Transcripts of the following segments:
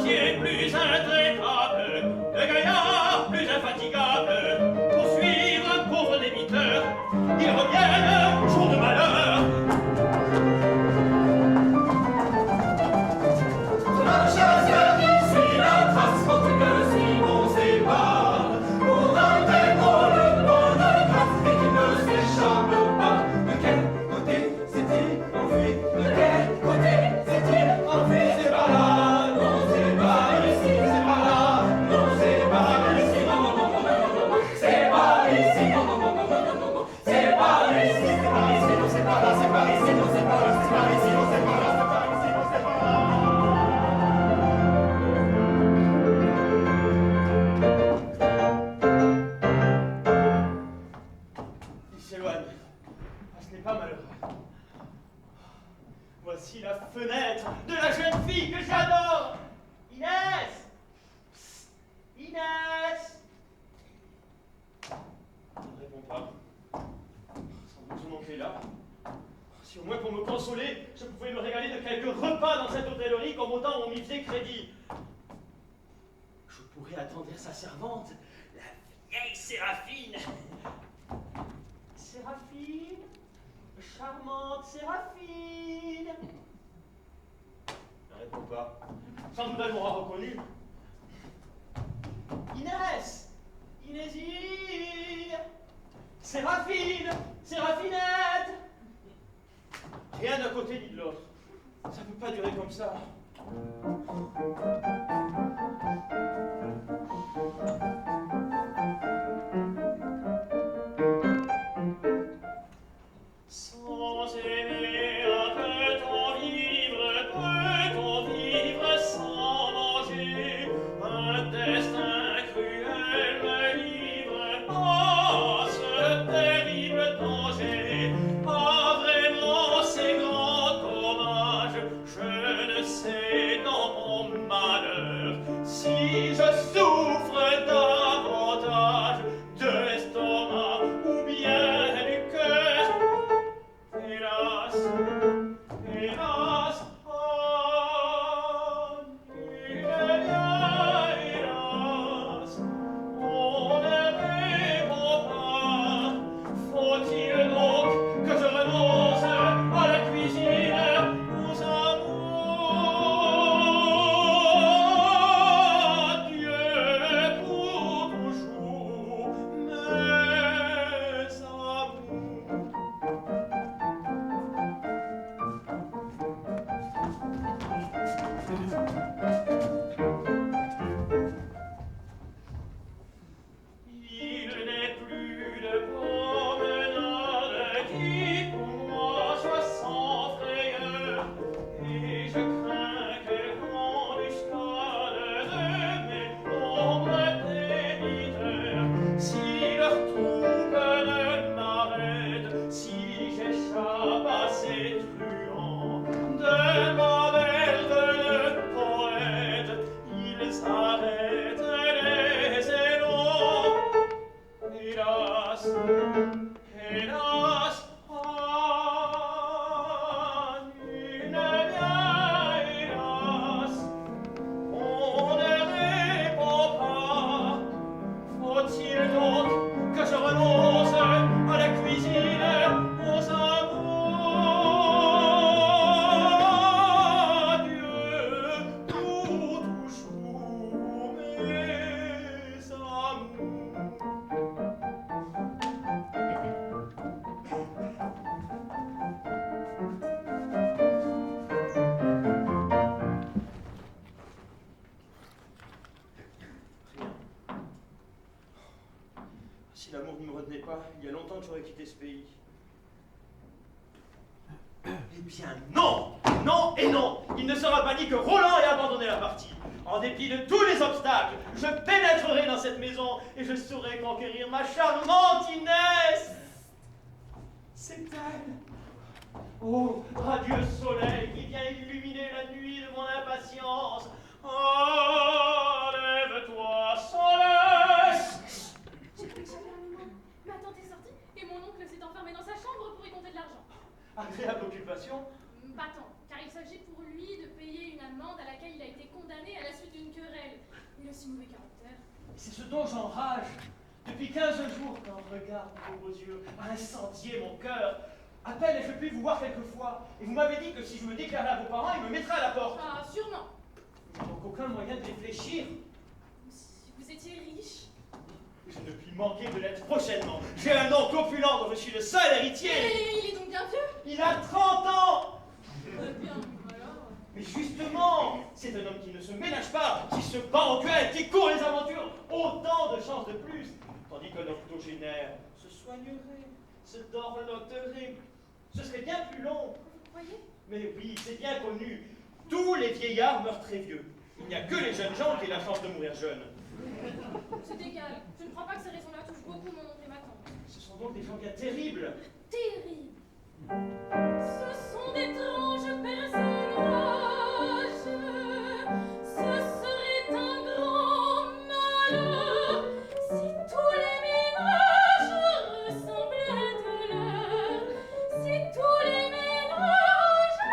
romancier plus intraitable, le gaillard plus infatigable, pour suivre un pauvre débiteur, il revient jour de malheur. Voici la fenêtre de la jeune fille que j'adore. Inès! Psst. Inès! Elle ne répond pas. Sans doute son oncle est là. Si au moins pour me consoler, je pouvais me régaler de quelques repas dans cette hôtellerie comme au temps où on m'y faisait crédit. Je pourrais attendrir sa servante, la vieille Séraphine. Séraphine? Charmante Séraphine! Ne répond pas. Sans doute elle m'aura reconnu. Inès! Inésine! Séraphine! Séraphinette! Rien d'un côté ni de l'autre. Ça ne peut pas durer comme ça. Sans aimer, peut-on vivre sans manger? Un destin cruel me livre à ce terrible danger. Ah, vraiment, c'est grand dommage. Je ne sais dans mon malheur si je souffre davantage de l'estomac ou bien du cœur. Hélas, hélas, oh, hélas, on ne répond pas. Faut-il donc que je renonce à la cuisine, aux amours? Adieu pour toujours, mes amours. Il n'est plus de promenade qui pour moi soit sans frayeur, et je crains que l'embuscade de mes pauvres débiteurs, si leur troupe ne m'arrête, si j'échappe à ces truands de ma belle de poète, ils arrêtent les élans. Hélas, hélas, ah, nul ne vient, hélas, on ne répond pas. Faut-il donc que je renonce à la cuisine, aux amours? Adieu pour toujours, mes amours. Si l'amour ne me retenait pas, il y a longtemps que j'aurais quitté ce pays. Eh bien non! Non et non! Il ne sera pas dit que Roland ait abandonné la partie. En dépit de tous les obstacles, je pénétrerai dans cette maison et je saurai conquérir ma charmante Inès! C'est elle! Oh, radieux soleil qui vient illuminer la nuit de mon impatience! Oh, lève-toi, soleil! Ma tante est sortie et mon oncle s'est enfermé dans sa chambre pour y compter de l'argent. Agréable occupation. Pas tant, car il s'agit pour lui de payer une amende à laquelle il a été condamné à la suite d'une Il a si mauvais caractère. C'est ce dont j'enrage. Depuis 15 jours, quand je regarde vos beaux yeux, a incendié mon cœur. À peine ai-je pu vous voir quelquefois, et vous m'avez dit que si je me déclarais à vos parents, ils me mettraient à la porte. Ah, sûrement. Je n'ai donc aucun moyen de réfléchir. Si vous étiez riche. Je ne puis manquer de l'être prochainement. J'ai un oncle opulent dont je suis le seul héritier. Et il est donc bien vieux. Il a 30 ans. Très bien, alors. Mais justement, c'est un homme qui ne se ménage pas, qui se bat en duel, qui court les aventures. Autant de chances de plus. Tandis qu'un octogénaire se soignerait, se dorloterait. Ce serait bien plus long. Vous croyez? Mais oui, c'est bien connu. Tous les vieillards meurent très vieux. Il n'y a que les jeunes gens qui aient la chance de mourir jeunes. C'est égal. Je ne crois pas que ces raisons-là touchent beaucoup mon oncle et ma tante. Ce sont donc des gens bien terribles. Terrible. Ce sont d'étranges personnages. Ce serait un grand malheur si tous les ménages ressemblaient de leur. Si tous les ménages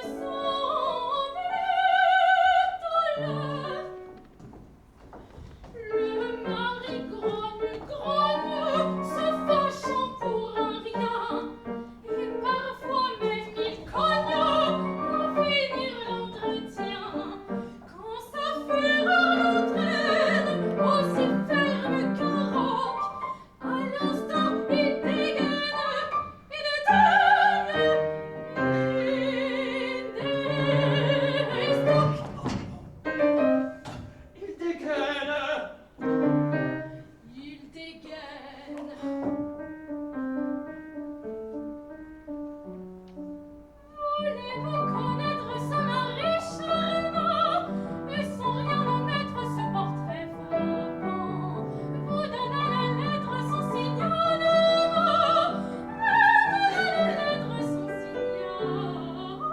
ressemblaient de leur. Le mari grogne, se fâchant pour un rien, et parfois même il cogne pour finir l'entretien. Quand sa fureur l'entraîne, aussi ferme qu'un roc, à l'instant il dégaine et dédaigne et déstoque. Il dégaine. Il dégaine. Voulez-vous connaître ce mari charmant et sans rien omettre ce portrait frappant? Vous donnez la lettre son signalement. Donnez la lettre son signalement.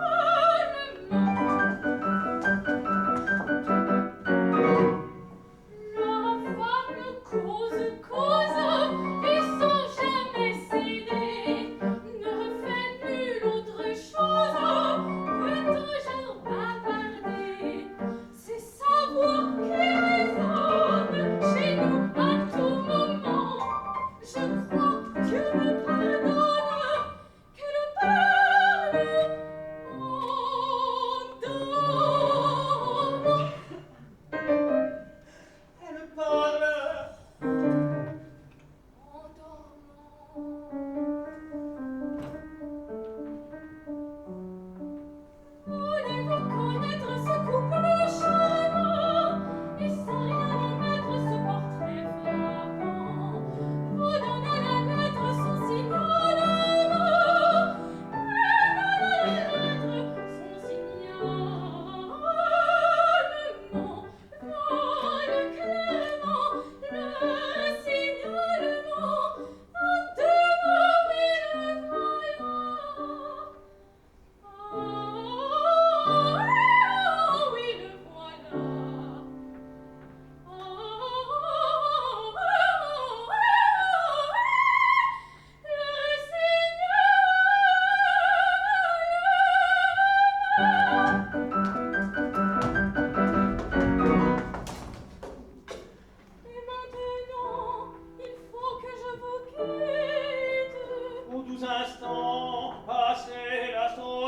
La femme cause, et sans jamais céder, ne fait nulle autre chose que toujours bavarder. C'est savoir qui résonne chez nous à tout moment. Je crois, Dieu me pardonne, qu'elle parle en dormant. Elle parle. En dormant. Voulez-vous connaître ce couple charmant et sans rien omettre ce portrait frappant? Vous donnez la lettre son signalement. Donnez la lettre son signalement. Vole clairement le signalement. En deux mots, oui le voilà. Oh, oui le voilà. Et maintenant, il faut que je vous quitte. Aux 12 instants, passez la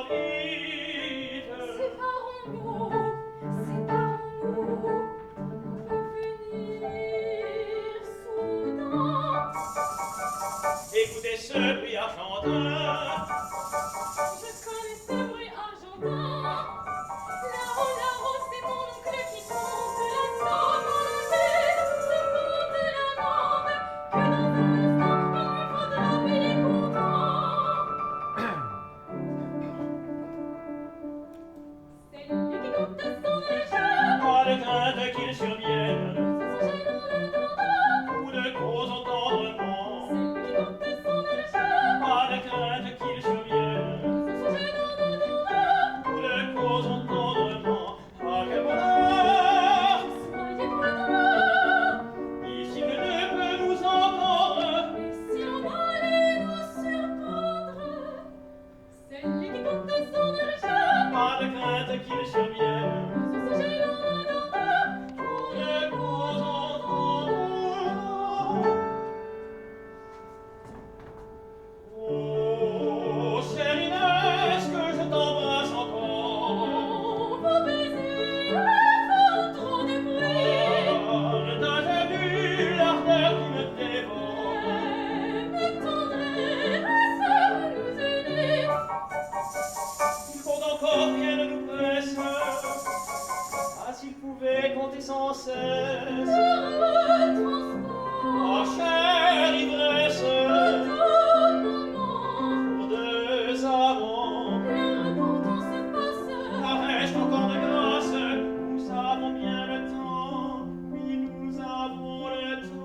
vite. Séparons-nous, revenir soudain. Écoutez ce bruit argentin. Je connais ce bruit argentin. Là-haut, c'est mon oncle qui compte la somme en enquête, se monte la bande, que dans un instant, il lui faudra payer comptant. C'est lui qui compte son argent. Pas de crainte qu'il survienne, Sans gênant l'intendant. ou de gros entendrements. C'est lui qui compte son argent. Pas de crainte qu'il s'il pouvait compter sans cesse. Heureux transport. Oh, chère ivresse, pour deux amants, L'heure pourtant se passe. arrête encore de grâce. Nous avons bien le temps, oui, nous avons le temps.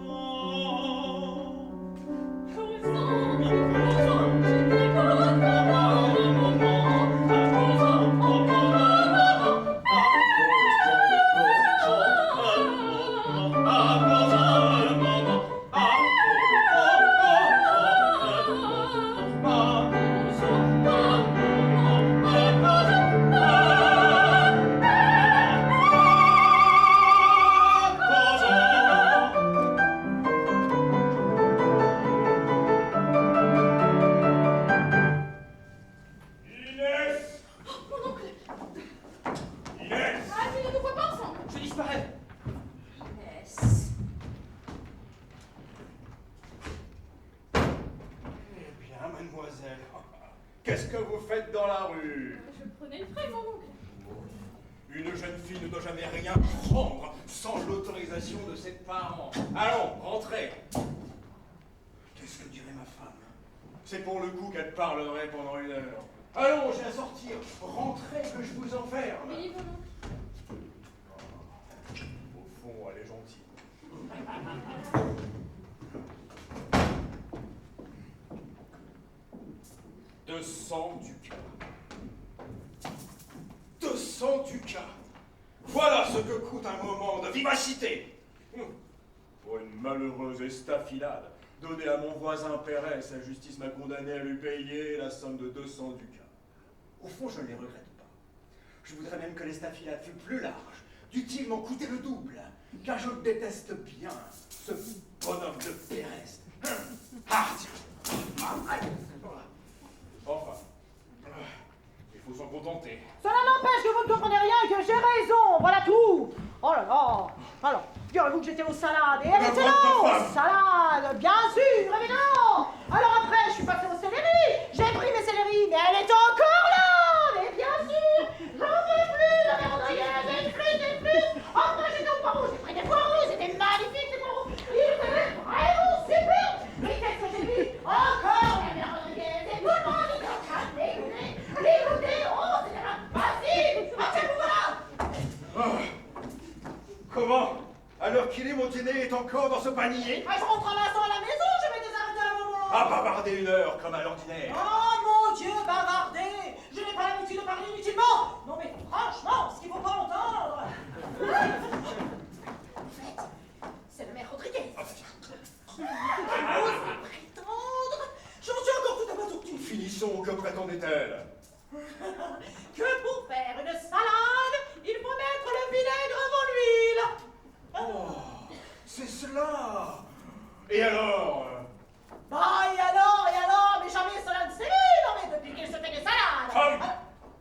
Causons, je t'écoute pendant un moment. Causons encore un moment. Inès! Mon oncle, Inès! ah, mais ne nous voit pas ensemble. Je disparais. Inès. Eh bien, mademoiselle, qu'est-ce que vous faites dans la rue? Je prenais le frais, mon oncle. Une jeune fille ne doit jamais rien prendre sans l'autorisation de ses parents. Allons, rentrez. Qu'est-ce que dirait ma femme? C'est pour le coup qu'elle parlerait pendant une heure. Allons, j'ai à sortir. Rentrez que je vous enferme. Oui, mon oncle. Au fond, elle est gentille. 200 ducats. 200 ducats. Voilà ce que coûte un moment de vivacité. Pour une malheureuse estafilade donnée à mon voisin Pérez, sa justice m'a condamné à lui payer la somme de 200 ducats. Au fond, je ne les regrette pas. Je voudrais même que l'estafilade fût plus large, dût-il m'en coûter le double, car je déteste bien ce bonhomme de Pérez. Ah, tiens. Enfin, il faut s'en contenter. Cela n'empêche que vous ne comprenez rien et que j'ai raison, voilà tout. Oh là là. Alors, figurez-vous que j'étais aux salades et elle était là, aux salades, bien sûr, évidemment. Alors après, je suis passée au céleri, j'ai pris mes céleris, mais elle était encore là, mais bien sûr. J'en veux plus de mes rodriguez, des fruits. Après, j'étais au poireau, j'ai pris des poireaux, c'était magnifique, ces poireaux. Ils étaient vraiment super. Mais qu'est-ce que j'ai vu? Encore des rodriguez, et tout le monde était en train de les goûter, oh, c'était facile. Ah, tiens, vous voilà. Ah. Comment? Alors qu'il est, mon dîner est encore dans ce panier? Ah, je rentre un instant à la maison, je vais désarrêter un moment. À bavarder une heure comme à l'ordinaire. Oh mon Dieu, bavarder. Je n'ai pas l'habitude de parler inutilement. Non mais franchement, ce qu'il faut pas entendre. En fait, c'est le maire Rodriguez. Qui ose prétendre. J'en suis encore tout abasourdi. Finissons, que prétendait-elle? Que pour faire une salade, il faut mettre le vinaigre avant l'huile. Oh, c'est cela. Et alors? Bah et alors, mais jamais cela ne s'est vu, non mais depuis qu'il se fait des salades. Femme!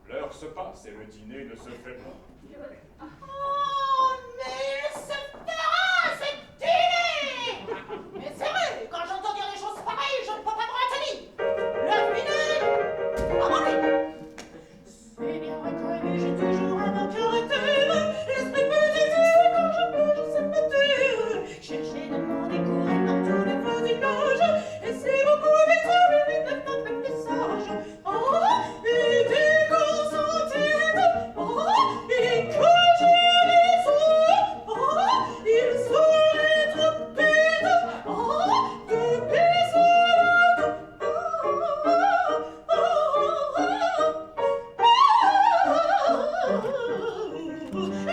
L'heure se passe et le dîner ne se fait pas. Oh, mais il se fera, c'est dîner. Mais c'est vrai, quand j'entends dire des choses pareilles, je ne peux pas me retenir. Le vinaigre avant l'huile. C'est bien reconnu, j'ai toujours un bon caractère. L'esprit me dit quand je peux, je sais me taire. Chercher, demander, courir par tous les voisinages. Et si vous pouvez trouver une femme plus sage. Oh, et dès qu'on s'entête, oh, et que j'ai raison, oh, il serait trop bête, oh, de baiser.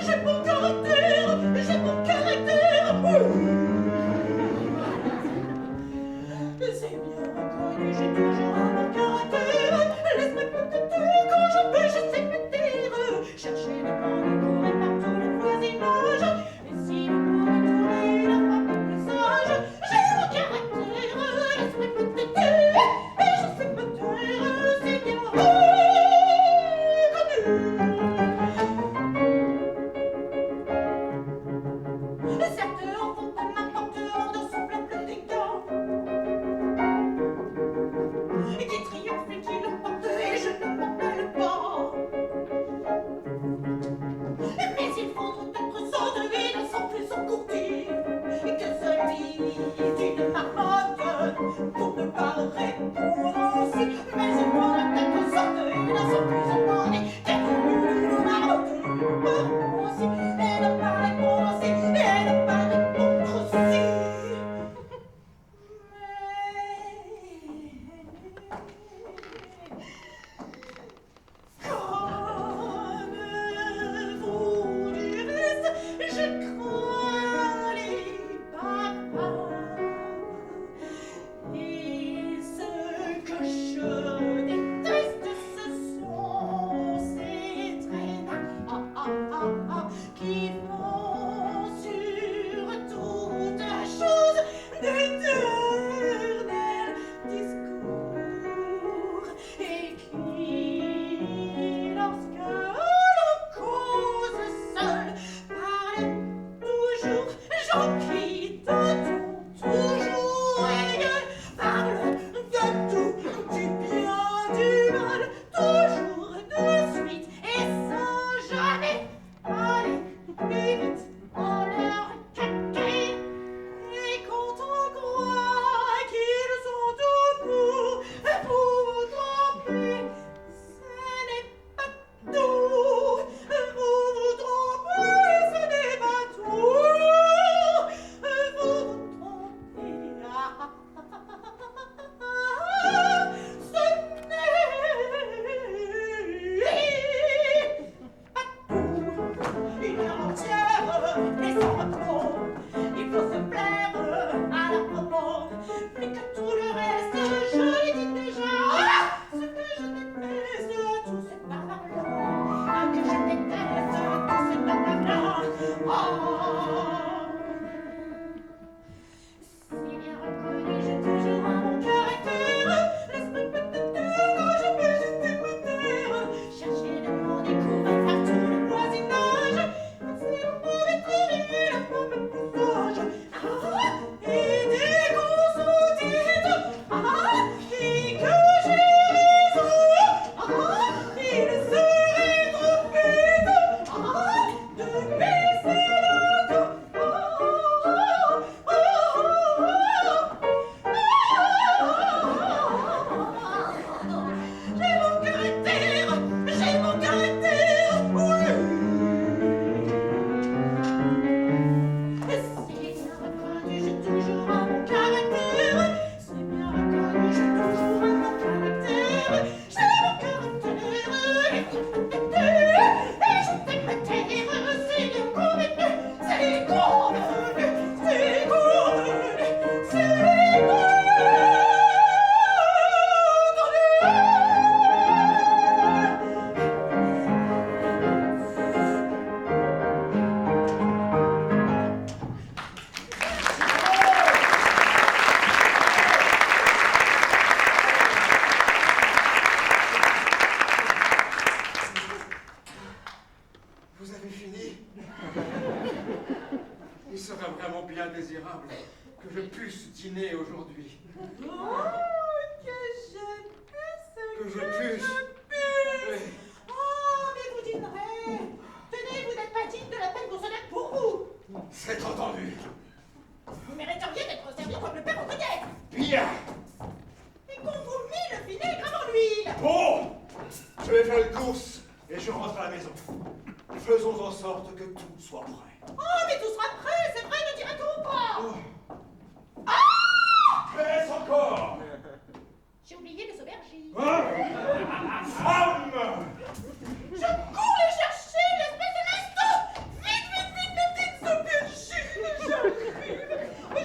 J'ai mon caractère, j'ai mon caractère. C'est bien reconnu, j'ai toujours un bon caractère. Laisse-moi peut-être quand je peux, je sais me taire. Chercher des plans de courir par tous les voisinages. Et si vous pouvez trouver la femme plus sage, j'ai mon caractère. Laisse-moi peut-être et je sais me taire. C'est bien reconnu. Certes, en font n'importe en de son peuple des gars. serait vraiment bien désirable que je puisse dîner aujourd'hui. Oh, que je puisse. Oui. Oh, mais vous dînerez. Tenez, vous n'êtes pas digne de la peine qu'on se donne pour vous. C'est entendu. Vous mériteriez d'être servi comme le père au cognac. Bien. Et qu'on vous mit le vinaigre avant l'huile. Bon, je vais faire une course et je rentre à la maison. Faisons en sorte que tout soit prêt. Oh, mais tout sera prêt, c'est vrai, ne dirait-on pas. Oh. Ah, Laisse encore. j'ai oublié les aubergines. Femme. Je cours les chercher, l'espèce de masto. Vite, vite, vite, mes petites aubergines. J'arrive.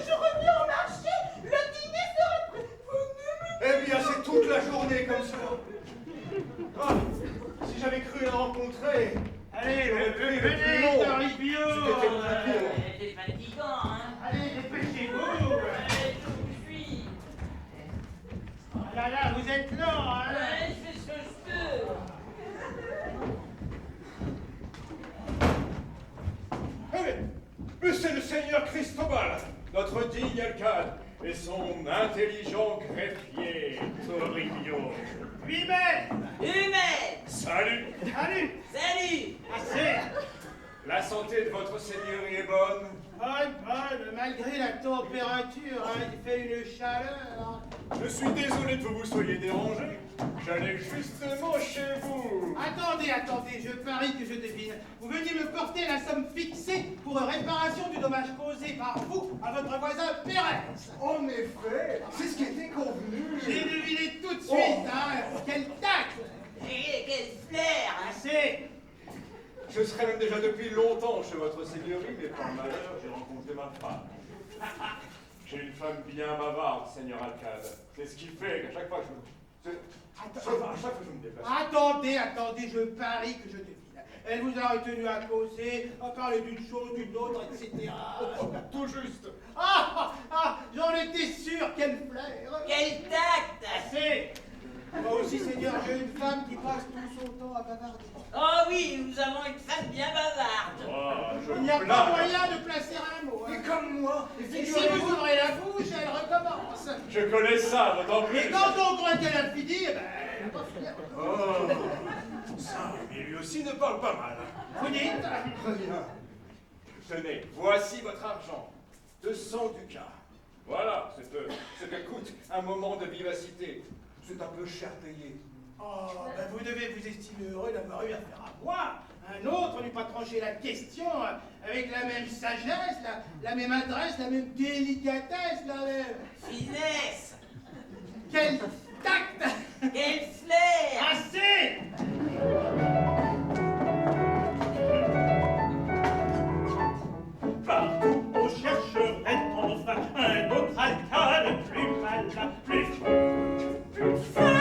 Je reviens au marché, le dîner sera prêt. Eh bien, c'est toute la journée comme ça. Ah, si j'avais cru la rencontrer. Allez, Venez, venez, Toribio. C'était tranquille. C'est fatigant, hein. Allez, dépêchez-vous. Je vous suis. Oh là là, vous êtes lent, hein. Ouais, je fais ce que je peux. Mais c'est le seigneur Cristobal, notre digne alcade, et son intelligent greffier, Toribio. Lui-même. Humaine. Salut. Allez, Salut. assez. La santé de votre seigneurie est bonne? Bonne, malgré la température, hein, il fait une chaleur. Je suis désolé que vous vous soyez dérangé. J'allais justement chez vous. Attendez, je parie que je devine. Vous veniez me porter la somme fixée pour réparation du dommage causé par vous à votre voisin Pérez. En effet, c'est ce qui était convenu. J'ai deviné tout de suite, hein. Quel tact. Et quel flair, hein. Assez. Je serais même déjà depuis longtemps chez votre seigneurie, mais par malheur, j'ai rencontré ma femme. J'ai une femme bien bavarde, seigneur Alcade. C'est ce qui fait qu'à chaque fois que à chaque fois que je me déplace. Attendez, je parie que je devine. Elle vous a retenu à causer, à parler d'une chose, d'une autre, etc. Tout juste. J'en étais sûr, quel flair. Quel tact. Assez. Moi aussi, Seigneur, j'ai une femme qui passe tout son temps à bavarder. Oh oui, nous avons une femme bien bavarde. Oh, je Il n'y a me pas plains. moyen de placer un mot. Hein. Et comme moi. Et si vous ouvrez la bouche, elle recommence. Je connais ça, d'autant plus. Et quand on croit qu'elle a fini, eh ben, elle n'a pas fini. Oh, ça, mais lui aussi ne parle pas mal. Vous dites? Très bien. Tenez, voici votre argent. 200 ducats. Voilà, c'est ce que coûte un moment de vivacité. C'est un peu cher payé. Oh, ben vous devez vous estimer heureux d'avoir eu affaire à moi. Un autre n'eût pas tranché la question avec la même sagesse, la même adresse, la même délicatesse, la même... Finesse. Quel tact! Quel flair. Assez! Partout on chercherait enfin un autre alcade plus malin, plus fin.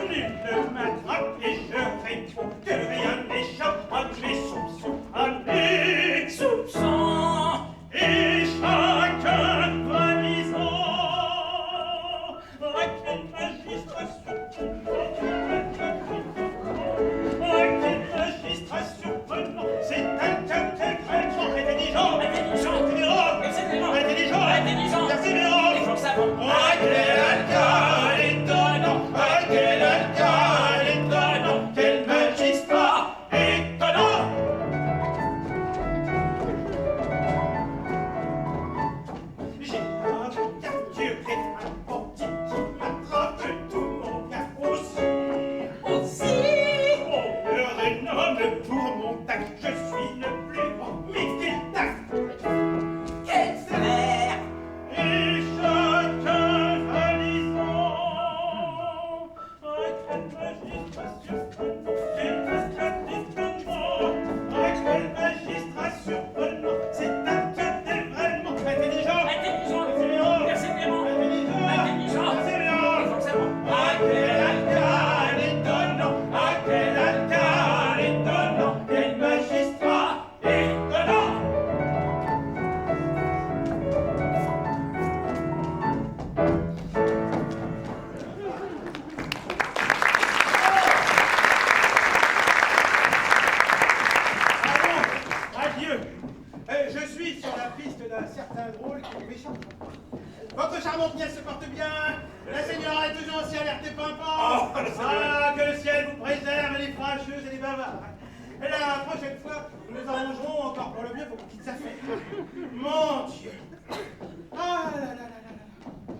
Nul ne m'attrape et je réponds que rien n'échappe à mes soupçons, à mes soupçons. Et chacun doit disant à quel magistrat surprenant, c'est un intelligent, intelligent, persévérant, Et savant. à quel alcade étonnant, à quel alcade étonnant, quel magistrat étonnant. J'ai capturé un bandit qui attrape tout mon bien aussi. On me rénomme pour mon tact, je suis le plus grand, mais quel tact! Quel flair. Et chacun validant à quel magistrat surprenant, quel alcade étonnant, à quel magistrat surprenant, c'est alcade vraiment intelligent, Intelligent. Persévérant. Intelligent. persévérant. Et savant. À quel alcade étonnant, à quel alcade étonnant, quel magistrat Je suis sur la piste d'un certain drôle qui m'échappe. Votre charmante nièce se porte bien. La seigneur est toujours aussi alerte et pimpant. Que le ciel vous préserve les fâcheuses et les bavards. Et la prochaine fois, nous nous arrangerons encore pour le mieux vos petites affaires. Mon Dieu. Ah là là là là là.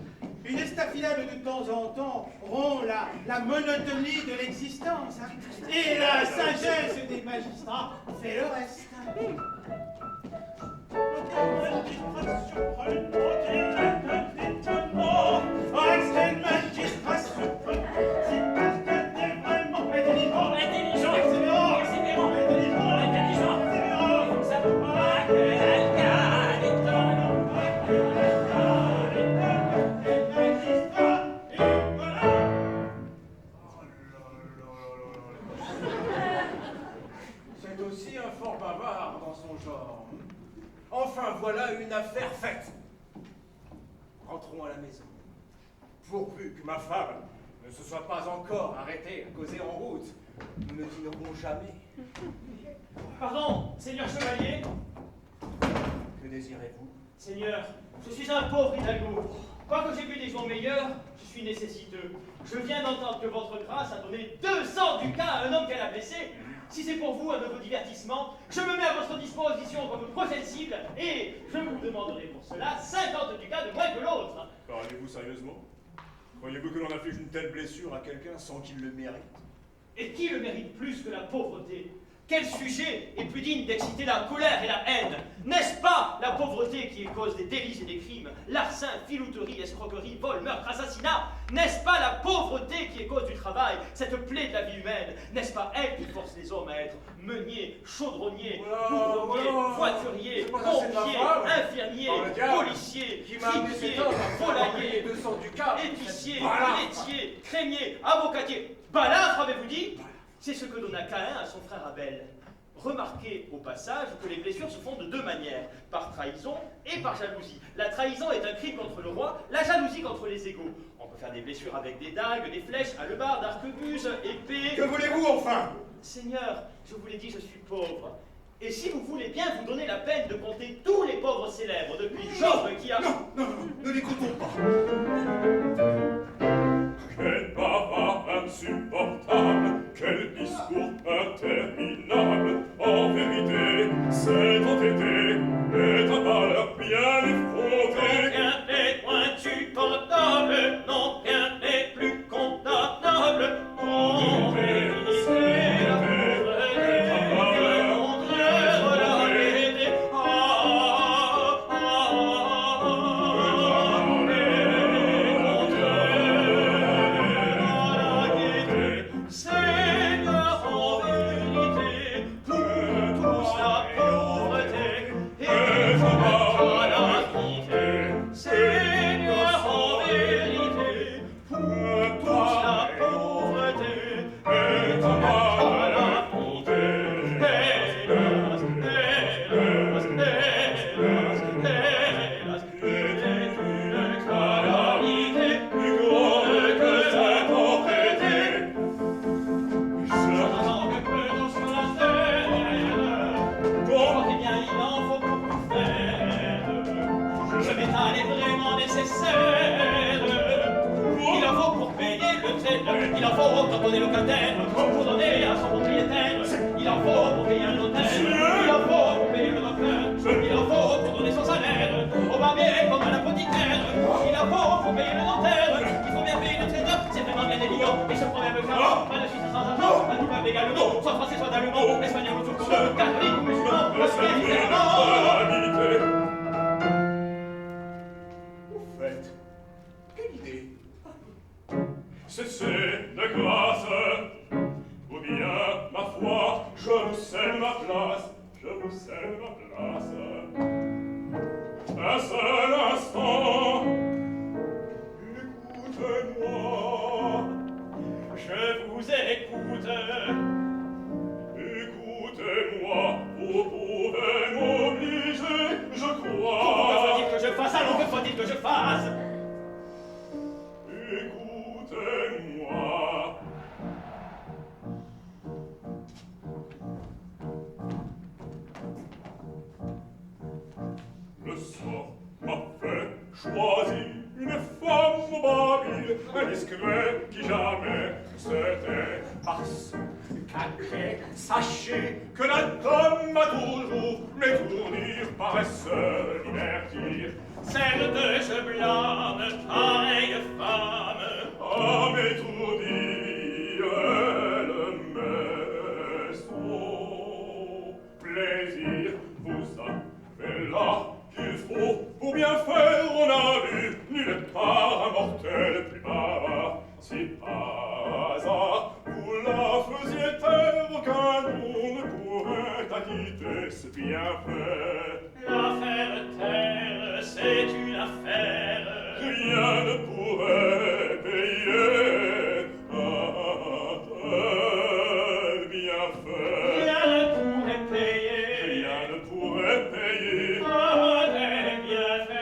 Une estafilade de temps en temps rompt la monotonie de l'existence. Et la sagesse des magistrats fait le reste. C'est aussi un fort bavard dans son genre. Enfin, voilà une affaire faite. Rentrons à la maison. Pourvu que ma femme ne se soit pas encore arrêtée à causer en route, nous ne dînerons jamais. Pardon, seigneur chevalier. Que désirez-vous? Seigneur, je suis un pauvre hidalgo. Quoique j'ai vu des jours meilleurs, je suis nécessiteux. Je viens d'entendre que votre grâce a donné 200 ducats à un homme qu'elle a blessé. Si c'est pour vous un de vos divertissements, je me mets à votre disposition comme une prochaine cible et je vous demanderai pour cela 50 ducats de moins que l'autre. Parlez-vous sérieusement? Croyez-vous que l'on inflige une telle blessure à quelqu'un sans qu'il le mérite? Et qui le mérite plus que la pauvreté? Quel sujet est plus digne d'exciter la colère et la haine? N'est-ce pas la pauvreté qui est cause des délits et des crimes? Larcin, filouterie, escroquerie, vol, meurtre, assassinat? N'est-ce pas la pauvreté qui est cause du travail, cette plaie de la vie humaine? N'est-ce pas elle qui force les hommes à être meuniers, chaudronniers, bourdonniers, voituriers, pompiers, infirmiers, policiers, fripiers, volaillers, épiciers, laitiers, crémiers, avocatiers? Balafre, avez-vous dit? C'est ce que donna Caïn à son frère Abel. Remarquez au passage que les blessures se font de deux manières, par trahison et par jalousie. La trahison est un crime contre le roi, la jalousie contre les égaux. On peut faire des blessures avec des dagues, des flèches, hallebardes, arquebuses, épées... Que voulez-vous enfin? Seigneur, je vous l'ai dit, je suis pauvre. Et si vous voulez bien vous donner la peine de compter tous les pauvres célèbres, depuis Job qui a... Non, ne l'écoutons pas. Quel bavard insupportable, quel discours interminable. En vérité, cet entêté est un malheur bien effronté. Rien n'est moins supportable, non, rien n'est plus condamnable. En vérité, la pauvreté, quel contraire la vérité. Seigneur, en vérité, pour tous la pauvreté et pour la quitter. Seigneur, en vérité, pour tous la pauvreté et pour la quitter. Hélas, hélas, hélas, hélas, était une calamité plus grande que cette pauvreté. J'entends que peu sur la terre, comptez bien, il en faut beaucoup faire. Je m'étale est vraiment nécessaire. Il en faut pour payer le traître, il en faut quand on est locataire, pour donner à son propriétaire. Il en faut pour payer un notaire, il en faut pour payer le docteur, il en faut pour donner son salaire, au barbier comme à l'apothicaire. Il en faut pour payer le notaire, il faut bien payer le traiteur, c'est vraiment bien évident. Et ce problème car pas de Suisse sans argent, pas du peuple également, soit français, soit allemand, espagnol ou turco, catholique ou musulman, parce qu'il y a différemment. Au fait, quelle idée? Cessez de grâce, ou bien, ma foi, je vous cède ma place, je vous cède ma place. Un seul instant, écoutez-moi, Je vous écoute. écoutez-moi, vous pouvez m'obliger, je Que crois. faut-il que je fasse? Allons, que faut-il que je fasse? Écoutez-moi. Le sort m'a fait choisir une femme mobile, un discret qui jamais s'était farce. Caché, sachez que la dame m'a toujours m'étourdir, paresse, divertir. Celle de je blâme, pareille femme, à m'étourdir, elle met son plaisir. Vous savez là qu'il faut pour bien faire, on a vu nulle part un mortel plus bavard. Si par hasard vous la faisiez taire, aucun nom ne pourrait acquitter ce bienfait. l'affaire terre, c'est une affaire. Rien ne pourrait payer un tel bienfait. Rien ne pourrait payer. Rien ne pourrait payer Un tel bienfait.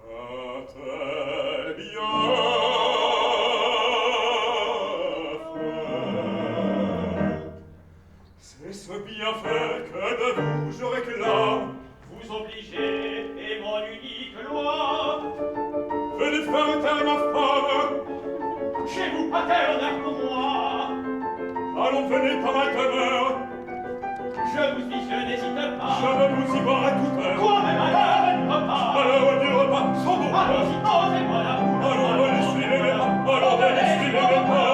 Un tel bienfait. C'est ce bienfait que de vous je réclame. Vous obligez, et mon unique loi. Venez faire taire ma femme. Chez vous, pas terre pour moi. Allons, venez par ma demeure. Je vous dis, je n'hésite Je pas. veux vous y voir à toute heure. Quoi, même à l'heure du repas. Alors, du repas, sans doute. Allons-y, posez-moi la boue. Allons, venez, suivez mes pas. Allons, venez, suivez mes pas.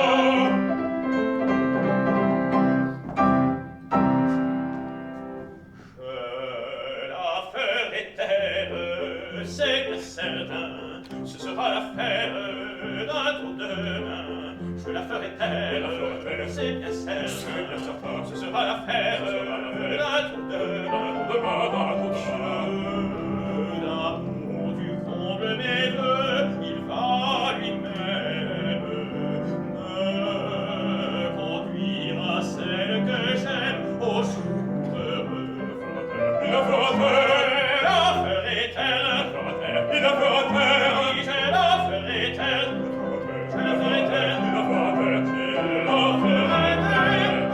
Je la ferai taire, c'est bien certain. Ce sera l'affaire d'un tour de main. Je la ferai taire, c'est bien certain. C'est bien certain. Ce sera l'affaire d'un tour de main. Demain, dans la cour. L'amour du comble mes voeux, il va lui-même me conduire à celle que j'aime au jour heureux. Il la fera taire. La ferai taire, Il la fera taire. oui, je la ferai taire, je la ferai taire, Il la fera taire. Il la je fera la ferai taire. taire.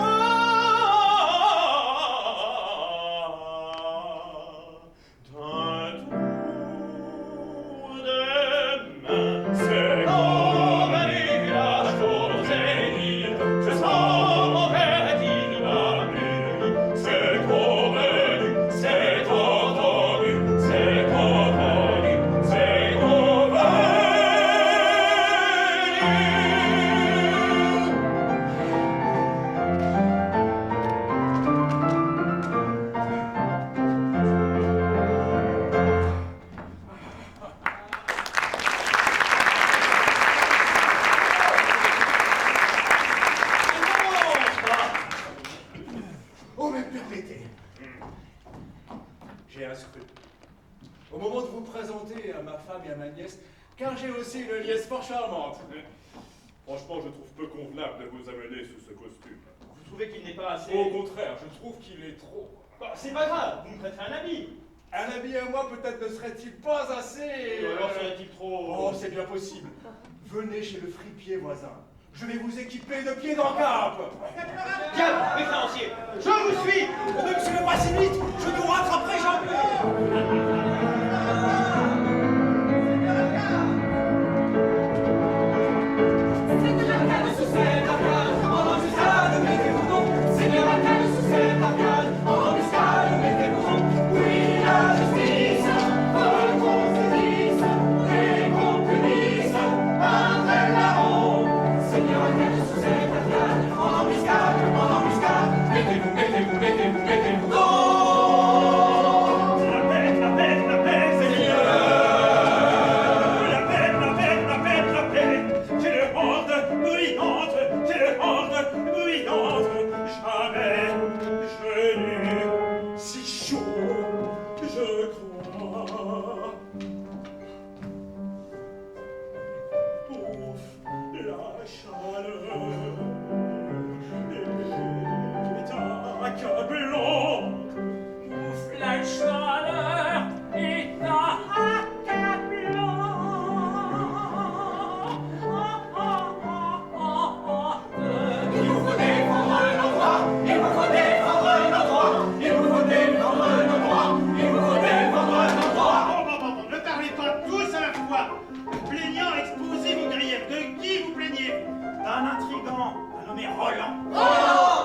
D'un tour de main. C'est Convenu, la chose est dite, je sens mon vertige qui va plus. C'est convenu, c'est entendu, c'est convenu, c'est convenu. Oh, mais permettez. J'ai un scrupule. Au moment de vous présenter à ma femme et à ma nièce, car j'ai aussi une nièce fort charmante. Franchement, je trouve peu convenable de vous amener sous ce costume. Vous trouvez qu'il n'est pas assez... Au contraire, je trouve qu'il est trop. Bah, c'est pas grave, vous me prêterez un habit. Un habit à moi, peut-être ne serait-il pas assez... Ou alors serait-il trop... Oh, c'est bien possible. Venez chez le fripier voisin. Je vais vous équiper de pieds dans cap. Bien, mes créanciers, je vous suis. Ne me suivez pas si vite, je nous rattraperai jamais. Seigneur Arcade sous cette arcade, en embuscade, mettez-vous donc. Seigneur Arcade sous cette arcade, en embuscade, mettez-vous donc. Oui, la justice veut qu'on se dise et qu'on punisse un tel larron. Seigneur Arcade sous cette arcade, en embuscade, mettez-vous, mettez-vous, mettez-vous, mettez-vous donc.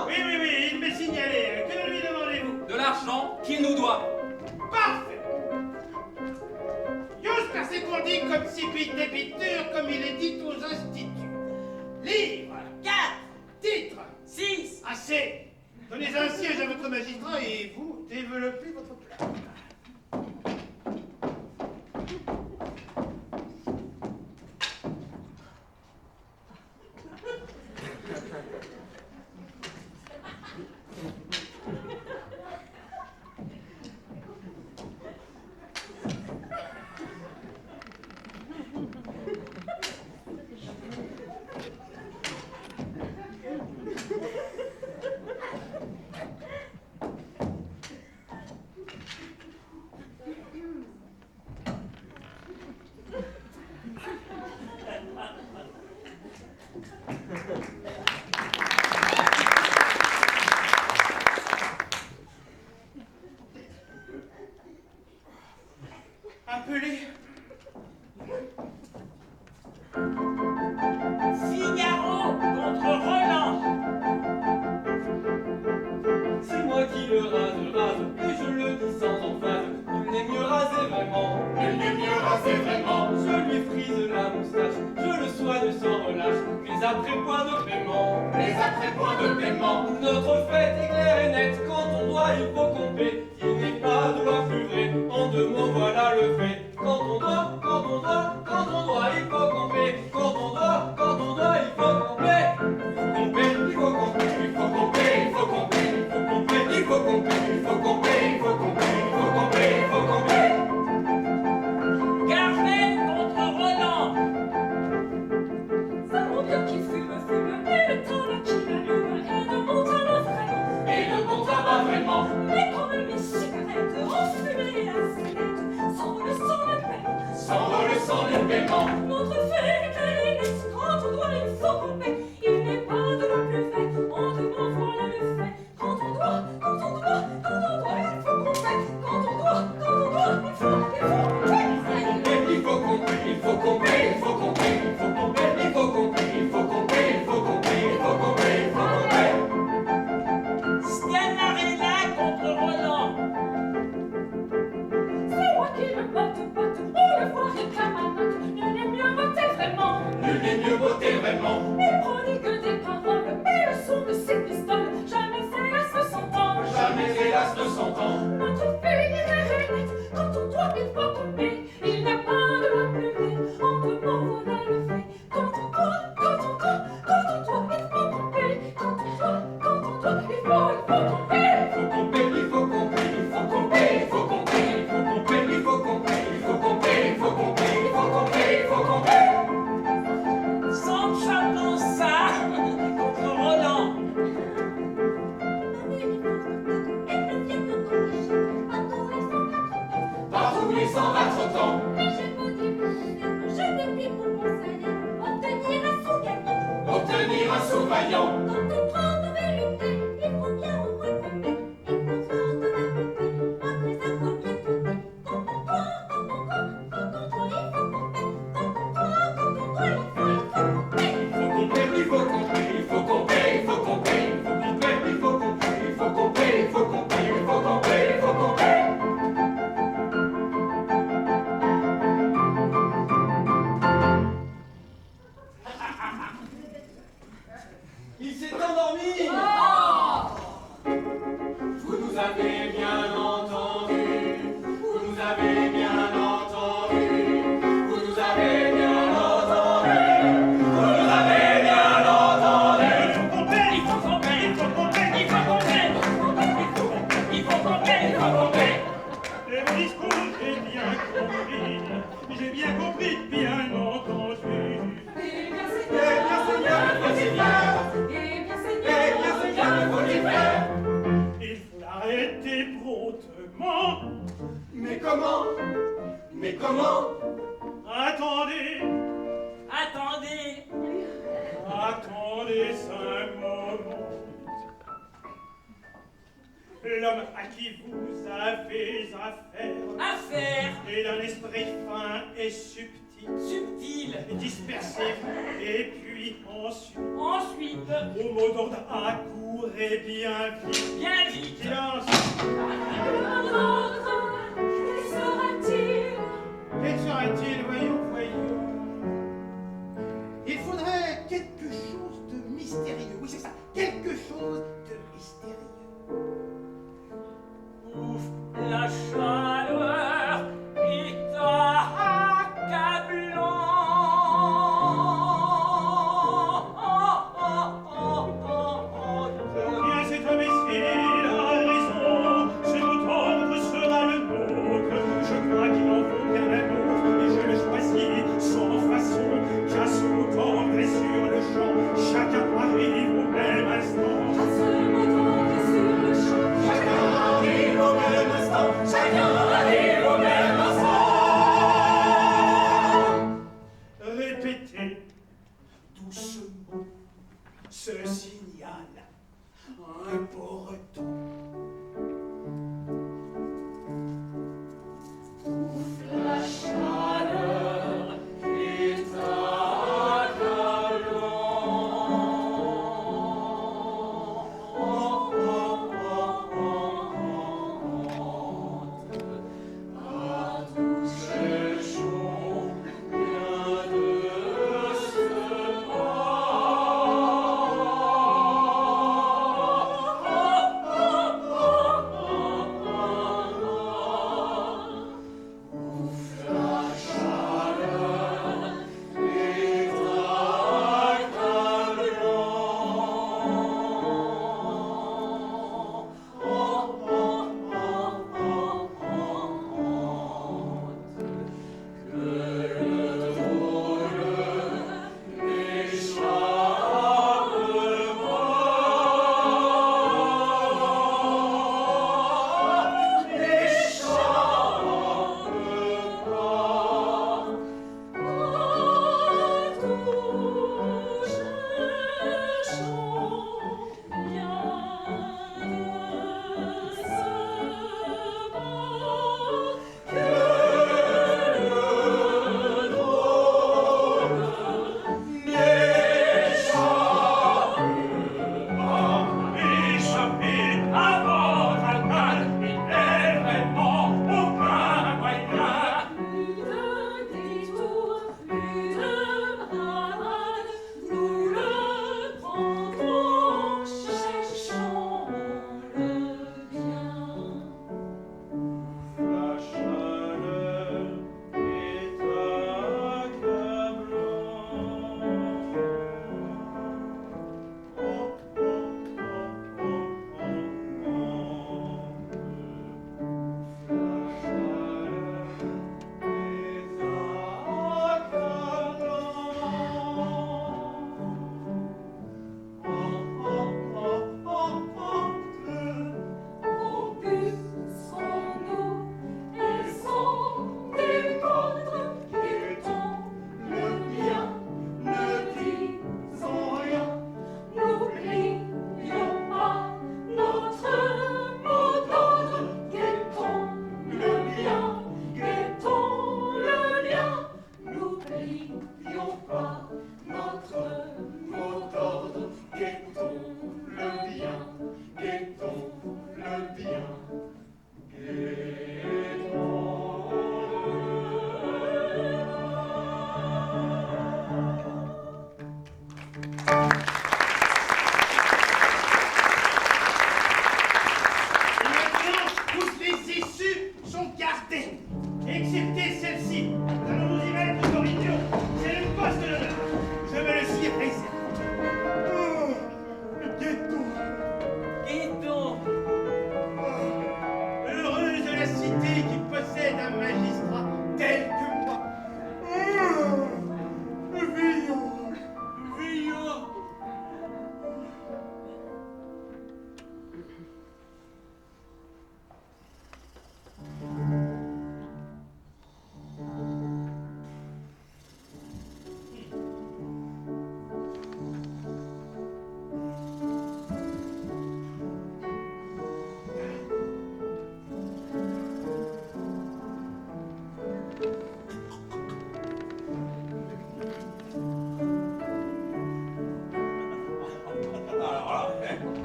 Oui, il m'est signalé. Que lui demandez-vous? De l'argent qu'il nous doit. Parfait. Ius persecundi comcipitur comme il est dit aux instituts. Livre. 4, Titre. 6. Assez. Donnez un siège à votre magistrat et vous développez votre plan. Appelez. Figaro contre Roland. C'est moi qui le rase, et je le dis sans emphase. Nul n'est mieux rasé vraiment. Nul n'est mieux rasé vraiment. Je lui frise la moustache, je le soigne sans relâche. Mais après point de paiement, Mais après point de paiement, notre fête est claire et nette. Quand on doit, il faut qu'on paie. Il n'est pas de loi plus vraie. En 2 mots, voilà le fait. Quand on doit, il faut qu'on paie. Quand on doit, il faut qu'on paie. Il faut qu'on paie, il faut qu'on paie. il faut qu'on paie, il faut qu'on paie, il faut qu'on paie, il faut qu'on paie, il faut qu'on paie, il faut qu'on paie, il faut qu'on paie. Carmen contre Roland. Ça vaut bien qu'il fume, et le tabac qu'il allume, et de bon tabac vraiment. Et de bon tabac vraiment. Mais quand même les cigarettes, enfumées et la fenêtre, s'envole sans le paiement. S'envole sans le paiement. Notre fait est clarinette, quand on doit, il faut qu'on paie. Il n'est pas de la plus faite, on demande voilà le fait. Quand on doit, il faut qu'on paie. Quand on doit, il faut qu'on paie. Il faut qu'on paie, il faut qu'on paie, il faut qu'on paie, il faut qu'on paie, il faut qu'on paie, il faut qu'on paie, il faut qu'on paie, il faut qu'on paie, il faut qu'on paie. Scanarella contre Roland. C'est moi qui le botte, on le voit réclamate. Nul n'est mieux voté vraiment. Nul n'est mieux voté vraiment. Il prodigue des paroles, et le son de ses pistoles, jamais hélas ne s'entend. Jamais hélas ne s'entend. Notre pays est nette, quand on doit, il faut qu'on paie. Il n'y a pas de la plus vraie, en 2 mots, voilà le fait. Quand on doit, il faut qu'on paie. Quand on doit, il faut qu'on paie. Il faut qu'on paie, il faut qu'on paie, il faut qu'on paie, il faut qu'on paie, il faut qu'on paie, il faut qu'on paie, il faut qu'on paie, il faut qu'on paie, il faut qu'on paie, il faut qu'on paie. Sancha Panza contre Roland. Partout il s'en va trottant. Mais je vous dis, je déplie pour mon salaire, obtenir un sou gagnant. Obtenir un sou vaillant. Quand on prend de vérité, il faut bien au moins qu'on paie. Et qu'on sorte de la poupée, après ça faut bien compter. Quand on doit, il faut qu'on paie. Quand on doit, il faut qu'on paie. Il faut qu'on paie, il faut qu'on paie, il faut qu'on paie, il faut qu'on paie, il faut qu'on paie, il faut qu'on paie, il faut qu'on paie, il faut qu'on paie, il faut qu'on paie. Il s'est endormi. Vous nous avez bien entendu, vous nous avez bien entendu, vous nous avez bien entendu, vous nous avez bien entendu. Il faut qu'on paie, il faut qu'on paie, il faut qu'on paie, il faut qu'on paie, Il faut qu'on paie, il faut qu'on paie. Et mon discours, j'ai bien compris, bien entendu. Eh bien, Seigneur, il faut s'y faire. eh bien, Eh bien, Seigneur, il faut s'y faire. Il faut l'arrêter promptement. Mais comment? Mais comment? Attendez, Attendez. attendez 5 moments. L'homme à qui vous avez Affaire. est d'un esprit fin et subtil, Subtil. dispersé et puis Ensuite, au mot d'ordre, accourez bien vite. Bien vite. Silence. Quel sera-t-il? Quel sera-t-il? Voyons. Il faudrait quelque chose de mystérieux. Oui, c'est ça. Quelque chose de mystérieux. Ouf, la chaleur est accablant. Bien, cet imbécile a raison. Ce mot d'ordre sera le nôtre. Je crois qu'il en faut bien un autre, et je le choisis sans façon. Car ce mot d'ordre est sur le champ. Chacun arrive au même instant. Ce mot d'ordre sur le champ. Chacun arrive au même instant. Chacun arrive au même instant. Répétez doucement ce signal important. La chaleur est accablante. À tous ces jours, bien de ce pas.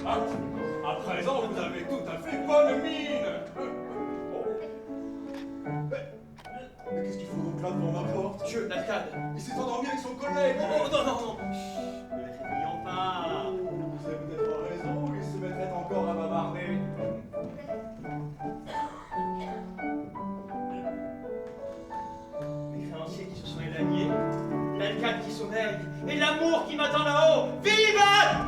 À présent, vous avez tout à fait bonne mine. Oh. Mais qu'est-ce qu'il faut donc là devant ma porte? Monsieur l'alcade. Il s'est endormi avec son collègue. Oh, non, non, non. Chut, ne le réveillons pas. Vous avez peut-être raison, il se mettrait encore à bavarder. Les créanciers qui se sont éloignés, l'alcade qui sommeille, et l'amour qui m'attend là-haut. Vivat!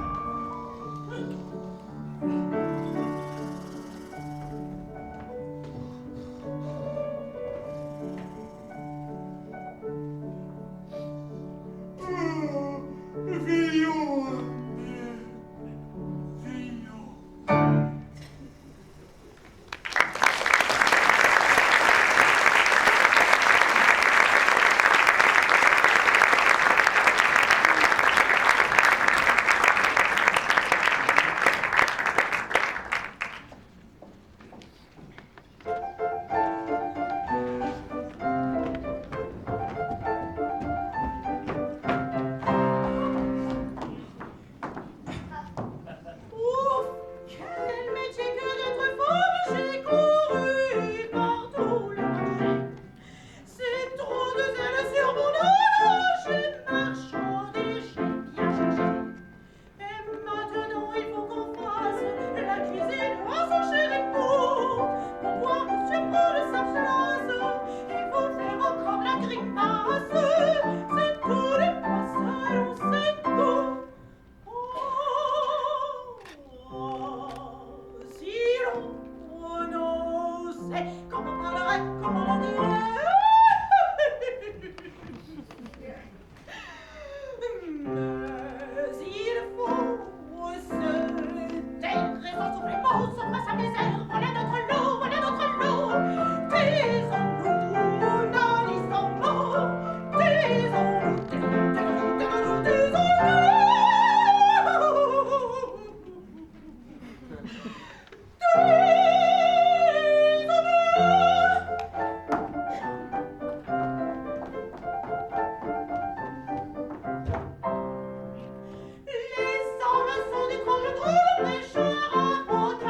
Les hommes sont d'étranges drôles, méchants, à votre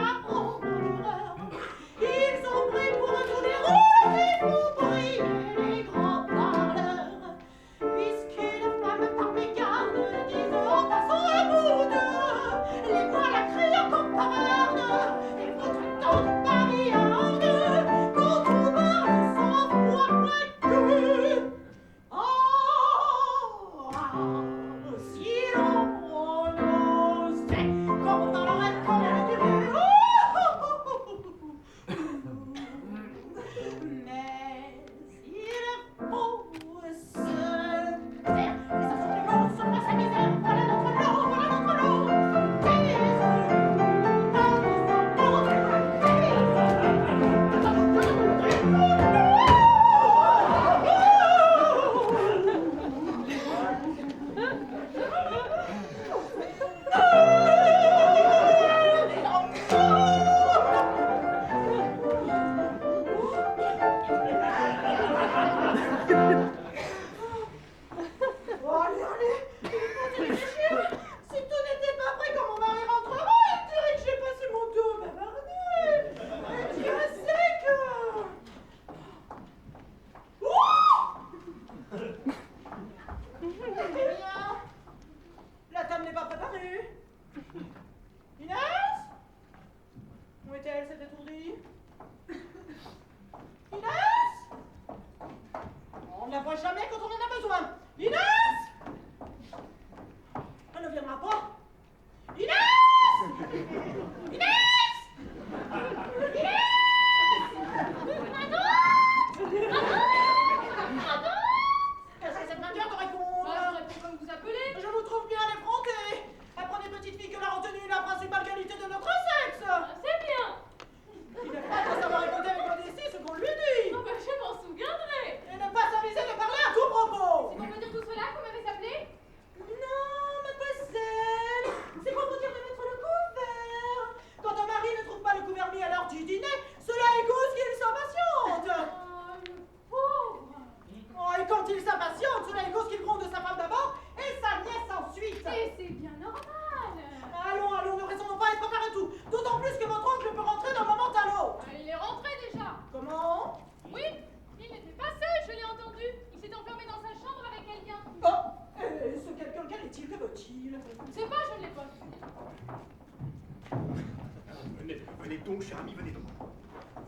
donc, cher ami, venez donc.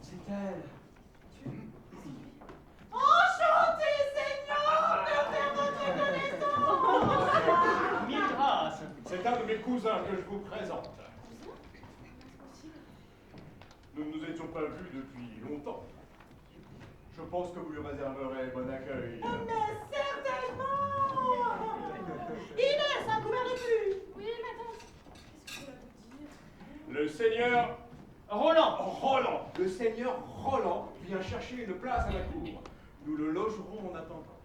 C'est elle. Enchanté, Seigneur, de faire votre connaissance. Mille grâces. C'est un de mes cousins que je vous présente. Nous ne nous étions pas vus depuis longtemps. Je pense que vous lui réserverez bon accueil. Mais certainement. Inès, un couvert de plus. Oui, madame. Qu'est-ce que cela veut dire? Le seigneur Roland. Roland, le seigneur Roland vient chercher une place à la cour. Nous le logerons en attendant.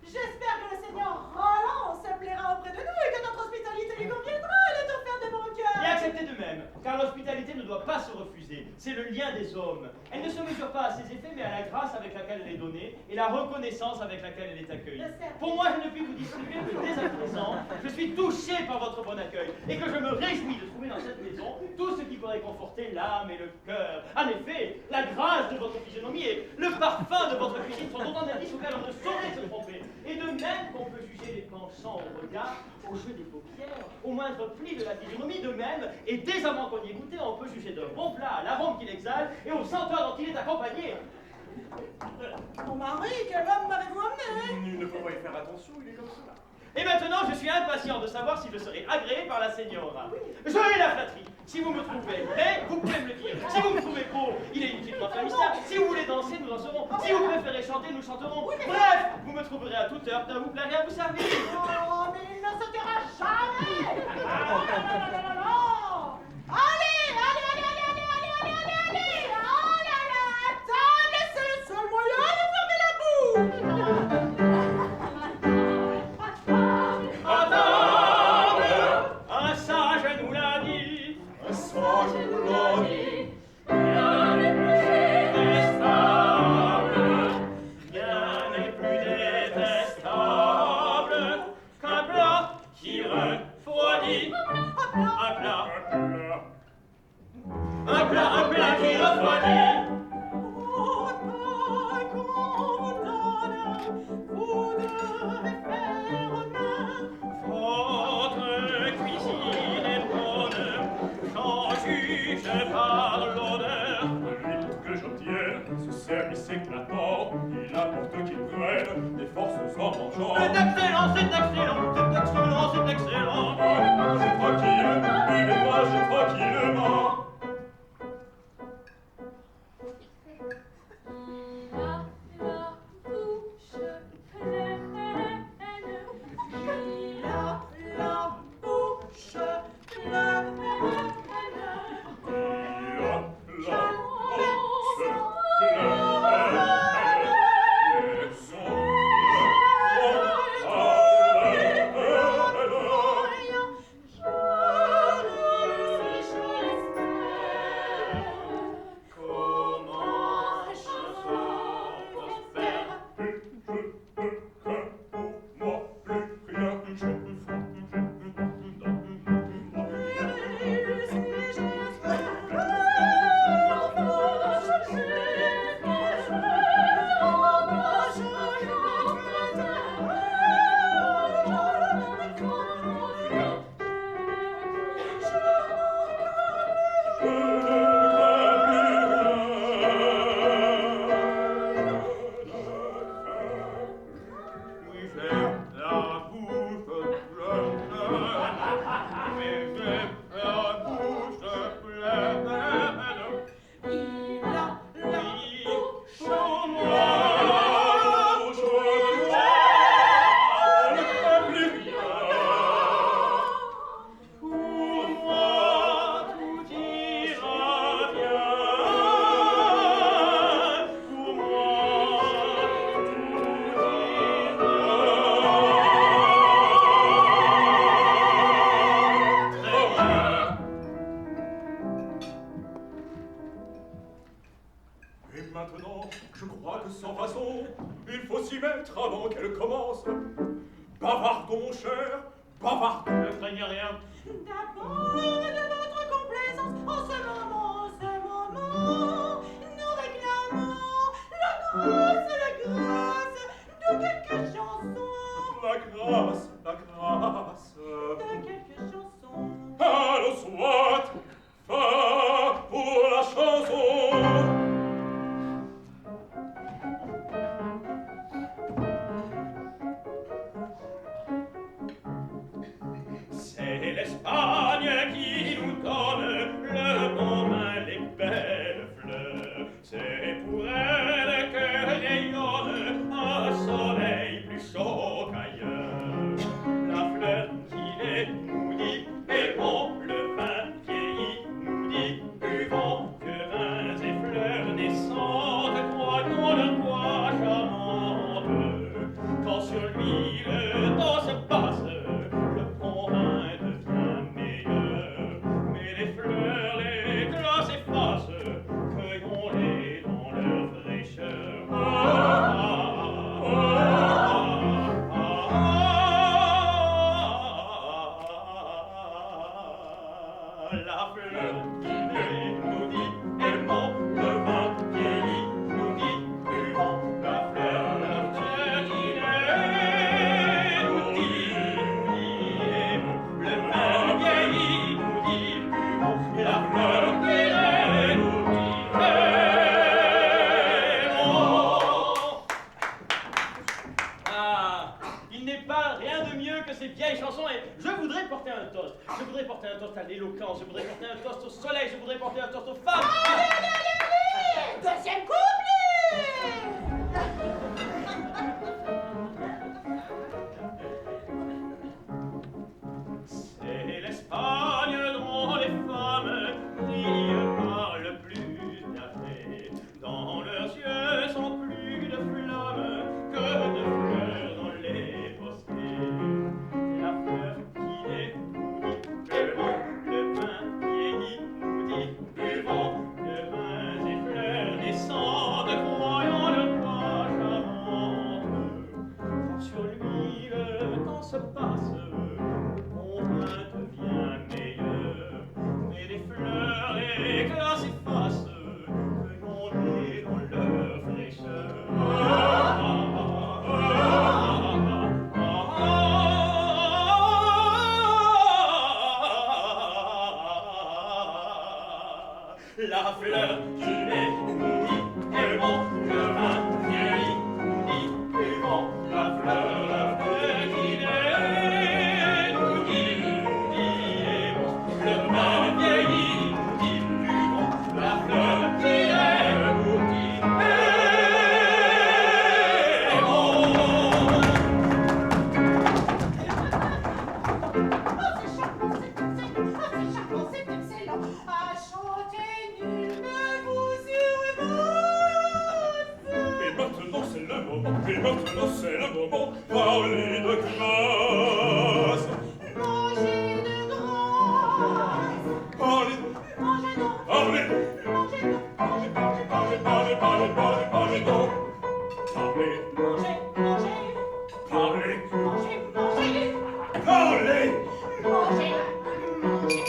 J'espère que le Seigneur Roland se plaira auprès de nous et que notre hospitalité lui conviendra. Elle est offerte de bon Et cœur. acceptez de même, car l'hospitalité ne doit pas se refuser. C'est le lien des hommes. Elle ne se mesure pas à ses effets, mais à la grâce avec laquelle elle est donnée et la reconnaissance avec laquelle elle est accueillie. Pour moi, je ne puis vous distribuer que dès à présent. Je suis touché par votre bon accueil et que je me réjouis de trouver dans cette maison tout ce qui pourrait conforter l'âme et le cœur. En effet, la grâce de votre physionomie et le parfum de votre cuisine sont autant d'indices auxquels on ne saurait se tromper. Et de même qu'on peut juger les pensants au regard, au jeu des paupières, au moindre pli de la physionomie, de même, et dès avant qu'on y ait goûté, on peut juger d'un bon plat à l'arôme qu'il exhale et au senteur dont il est accompagné. Mon mari, quel homme m'avez-vous amené? Il ne faut pas y faire attention, il est comme cela. Et maintenant, je suis impatient de savoir si je serai agréé par la Señora. Je hais la flatterie. Si vous me trouvez laid, vous pouvez me le dire. Si vous me trouvez beau, il est inutile d'en faire mystère. Si vous voulez danser, nous danserons. Si vous préférez chanter, nous chanterons. Bref, vous me trouverez à toute heure, car vous plairez à vous servir. Oh, mais il ne se taira jamais. Oh, non. Allez, allez, allez, allez, allez, allez, allez, allez, allez. Oh là là, table, c'est le seul moyen de fermer la bouche. Un sage nous l'a dit. Un sage nous l'a dit. Rien n'est plus détestable. Rien n'est plus détestable qu'un plat qui refroidit. Un plat qui refroidit. Oh, comment vous donne, vous devez faire honneur. Votre cuisine est bonne, j'en juge par l'odeur. Vite que j'obtienne ce service éclatant, il importe qu'il prenne des forces en mangeant. C'est excellent, c'est excellent, c'est excellent, c'est excellent. Mangez tranquille, buvez, mangez tranquillement. Il a la bouche pleine. Il a la Allons, soit, fa pour la fleurs, les glaces effacent, cueillons-les dans leur fraîcheur. La fleur qui naît nous dit aimons, le vin vieillit nous dit buvons. La fleur qui naît nous dit aimons, le vin vieillit nous dit buvons. La fleur qui naît nous dit aimons. Ah, il n'est pas rien de mieux que ces vieilles chansons et je voudrais porter un toast. Je voudrais porter un toast à l'éloquence, je voudrais porter un toast au soleil, je voudrais porter un toast aux femmes. Allez, deuxième couplet. C'est l'Espagne dont les femmes brillent par le plus d'arrêt. Dans leurs yeux sont plus de flammes que de fleurs dans les bosquets. La fleur qui naît nous dit buvons, le vin vieillit nous dit buvons. Que vins et fleurs descendent, croyant ne pas charmante. Car sur lui le temps se passe, mon vin devient meilleur. Mais les fleurs, les glaces effacent, cueillons-les dans leur fraîcheur. La fleur qui naît nous dit aimons, le vin vieillit nous dit buvons. La fleur qui naît nous dit aimons, le vin vieillit nous dit buvons. La fleur qui naît nous dit C'est excellent. À chanter, nul ne vous urbasse. Et maintenant c'est le moment, parlez de grâce. Mangez de grâce. Parlez, Mangez donc. parlez, Mangez donc. parlez, parlez, parlez, parlez, parlez, parlez, parlez donc. Parlez, Mangez, mangez. parlez, Mangez, mangez. parlez. Mangez, mangez.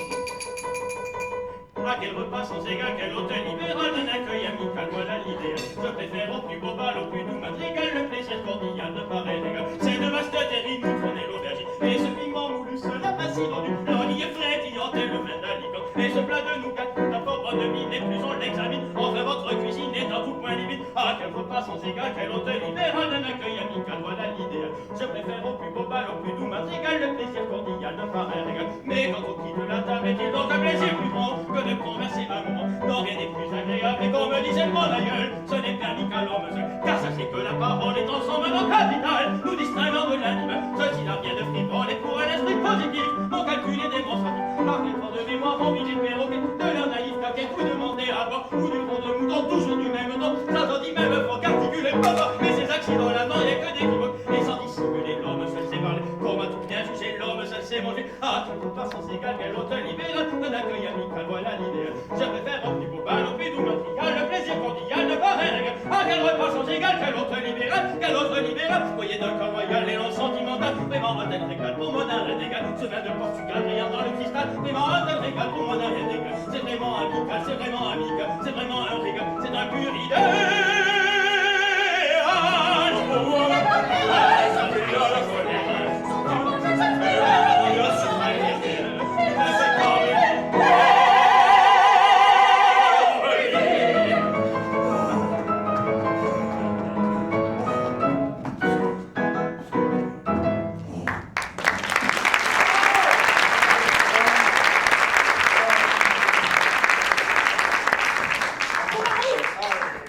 Ah, quel repas sans égal, quel hôtel libéral, un accueil amical, voilà l'idée. Je préfère au plus beau bal, au plus doux madrigal, le plaisir cordial de pareil égal. C'est de vastes terrines, nous tourner l'aubergine, et ce piment moulu, cela passe vendu, l'olive frétillante et le vin d'Alicante, et ce plat de nougat, la fort bonne mine, et plus on l'examine, enfin votre cuisine est en tout point limite. Ah, quel repas sans égal, quel hôtel libéral, un accueil amical, voilà l'idée. Je préfère au plus beau bal, au plus doux madrigal, le plaisir cordial de pareil égal. Mais quand on quitte la table, est-il donc un plaisir plus grand que de converser un moment? Non, rien n'est plus agréable, et comme disait le mot d'ailleurs, ce n'est permis qu'à l'homme seul, car sachez que la parole est ensemble nos capitales, nous distinguons de l'anime, ceci n'a rien de frivole, et pour un esprit positif, mon calcul est démonstratif, par l'effort de mémoire, mon billet de perroquet, de leur naïf caquet, vous demandez à bord, ou du fond de mouton, toujours du même nom, ça s'en dit même fort, articulé, papa, mais ces accidents là, non, il n'y a que des équivoques, et sans dissimuler, l'homme seul sait parler, comme à tout bien juger, l'homme seul sait manger, ah, quel repas sans égal, quel hôtel libéral, un accueil amical, voilà l'idéal, je préfère au plus beau bal, au plus doux matrial, le plaisir cordial de pareil régal, ah, quel repas sans égal, quel autre libéral, quel autre libéral, voyez d'un corps royal et en sentimental, vraiment un tel régal pour mon arrêt d'égal, ce vin de Portugal brillant dans le cristal, vraiment un tel régal pour mon arrêt d'égal, c'est vraiment amical, c'est vraiment amical, c'est vraiment un régal, c'est un pur idéal.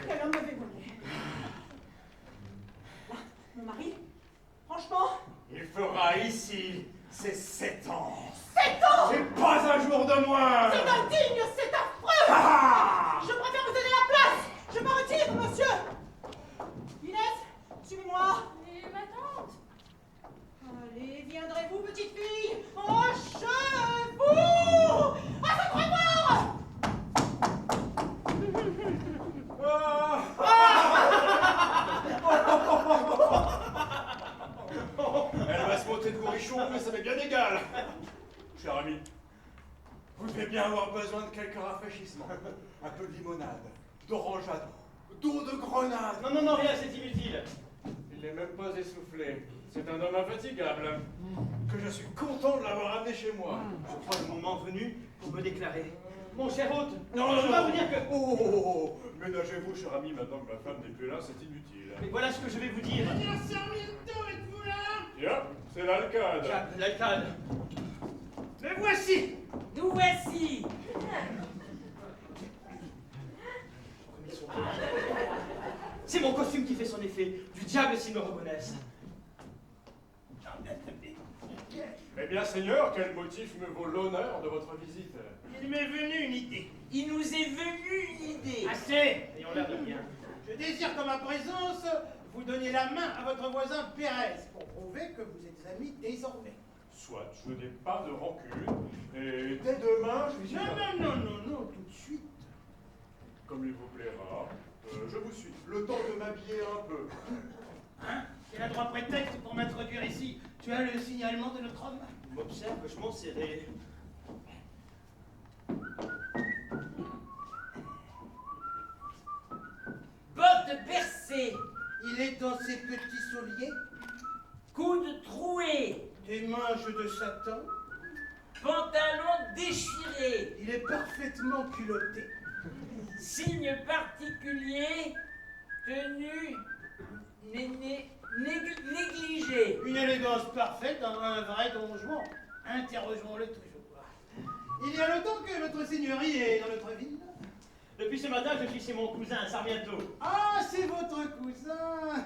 Quel homme bien avoir besoin de quelques rafraîchissements. Un peu de limonade, d'orangeade, d'eau de grenade. Non, non, non, rien, c'est inutile. Il n'est même pas essoufflé. C'est un homme infatigable. Que je suis content de l'avoir amené chez moi. Je crois le moment venu pour me déclarer. Mon cher hôte, Non, je non, dois non. vous dire que... Oh, ménagez-vous, cher ami, maintenant que ma femme n'est plus là, c'est inutile. Mais voilà ce que je vais vous dire. Seigneur Sarmiento, êtes-vous là? Tiens, c'est l'alcade. Diable, l'alcade. Me voici! Nous voici. C'est mon costume qui fait son effet. Du diable s'ils me reconnaissent. Eh bien, Seigneur, quel motif me vaut l'honneur de votre visite? Il m'est venu une idée. Il nous est venu une idée. Assez! Ayons l'air de rien. Je désire qu'en ma présence, vous donniez la main à votre voisin Pérez pour prouver que vous êtes amis désormais. Soit, je n'ai pas de rancune, et dès demain, je suis... Non, tout de suite. Comme il vous plaira, je vous suis. Le temps de m'habiller un peu. Hein? Quel adroit prétexte pour m'introduire ici? Tu as le signalement de notre homme? M'observe, je m'en serai. Bottes percées. Il est dans ses petits souliers, Coudes troués. des manches de Satan, Pantalon déchiré. il est parfaitement culotté. Signe particulier. Tenue négligée. Une élégance parfaite en un vrai don Juan. Interrogeons-le toujours. Il y a longtemps que votre seigneurie est dans notre ville? Depuis ce matin, je suis chez mon cousin, Sarmiento. Ah, c'est votre cousin.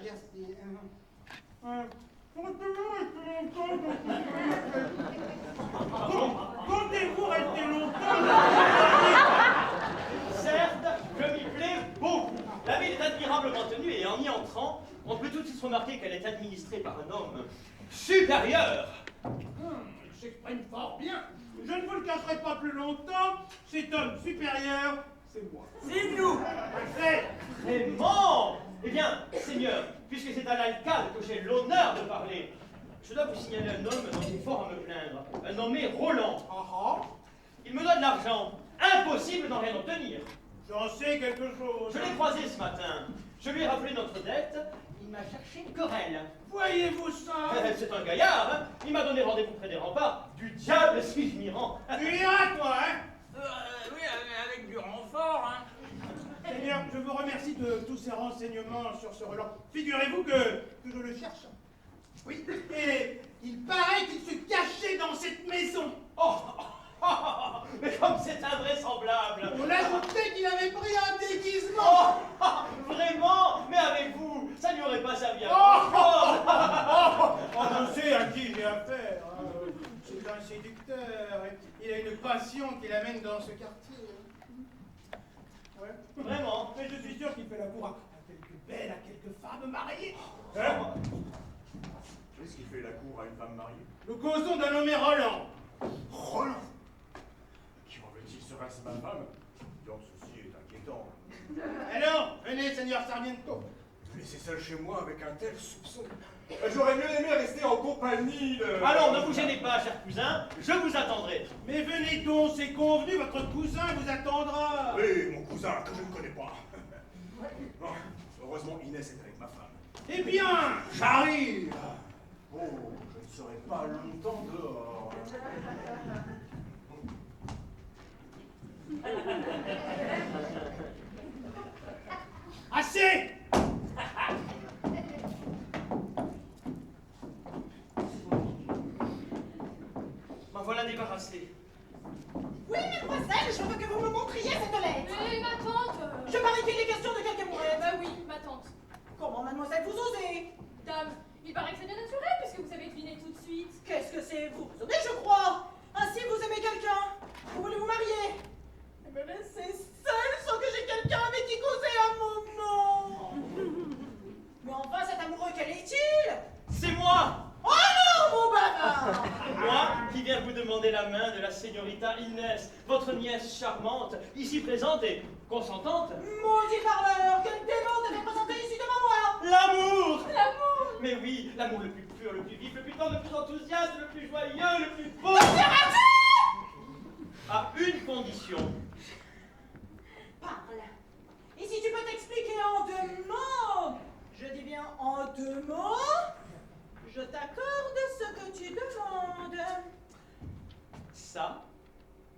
Merci. Comptez-vous rester longtemps? Certes, je m'y plais beaucoup. La ville est admirablement tenue et en y entrant, on peut tout de suite remarquer qu'elle est administrée par un homme supérieur. Il s'exprime fort bien. Je ne vous le cacherai pas plus longtemps. Cet homme supérieur, c'est moi. C'est nous. Parfait. Vraiment? Eh bien, Seigneur, puisque c'est à l'alcade que j'ai l'honneur de parler, je dois vous signaler un homme dont j'ai fort à me plaindre, un nommé Roland. Il me doit de l'argent. Impossible d'en rien obtenir. J'en sais quelque chose. Je l'ai croisé ce matin. Je lui ai rappelé notre dette. Il m'a cherché une querelle. Voyez-vous ça? C'est un gaillard, hein? Il m'a donné rendez-vous près des remparts. Du diable suis-je m'y rends. Tu iras, toi, hein? Oui, avec du renfort, hein. Seigneur, je vous remercie de tous ces renseignements sur ce Roland. Figurez-vous que je le cherche. Oui, et il paraît qu'il se cachait dans cette maison. Mais comme c'est invraisemblable. On ajoutait qu'il avait pris un déguisement. Vraiment? Mais avec vous, ça n'y aurait pas servi à Je sais à qui j'ai affaire. Hein. C'est un séducteur. Il a une passion qui l'amène dans ce quartier. Ouais. Vraiment? Mais je suis sûr qu'il fait l'amour à quelques belles, à quelques femmes mariées. Hein? Qu'est-ce qui fait la cour à une femme mariée? Nous causons d'un nommé Roland. Roland! Qui en veut-il? Serait-ce ma femme? Donc ceci est inquiétant. Alors, venez, Seigneur Sarmiento. Me laisser seul chez moi avec un tel soupçon. J'aurais mieux aimé rester en compagnie de... Allons, ne vous gênez pas, cher cousin, je vous attendrai. Mais venez donc, c'est convenu, votre cousin vous attendra. Oui, mon cousin, que je ne connais pas. Bon, heureusement, Inès est avec ma femme. Eh bien, j'arrive. Oh, je ne serai pas longtemps dehors. Assez. M'en voilà débarrassé. Oui, mademoiselle, je veux que vous me montriez cette lettre. Mais ma tante Je parie qu'il est question de quelque mouette. Bah oui, ma tante. Comment, mademoiselle, vous osez? Dame, il paraît que c'est bien naturel puisque vous avez deviné tout de suite. Qu'est-ce que c'est? Vous osez, je crois. Ainsi, vous aimez quelqu'un. Vous voulez vous marier. Et me laisser seule sans que j'ai quelqu'un avec qui causer un moment. Mais enfin, cet amoureux, quel est-il? C'est moi! Oh non, mon bavard! Moi qui viens vous demander la main de la señorita Inès, votre nièce charmante, ici présente et consentante. Maudit parleur, quel démon t'avait présenté ici devant moi? L'amour! L'amour! Mais oui, l'amour le plus pur, le plus vif, le plus tendre, le plus enthousiaste, le plus joyeux, le plus beau! une condition. Parle. Et si tu peux t'expliquer en 2 mots, je dis bien en 2 mots, je t'accorde ce que tu demandes. Sa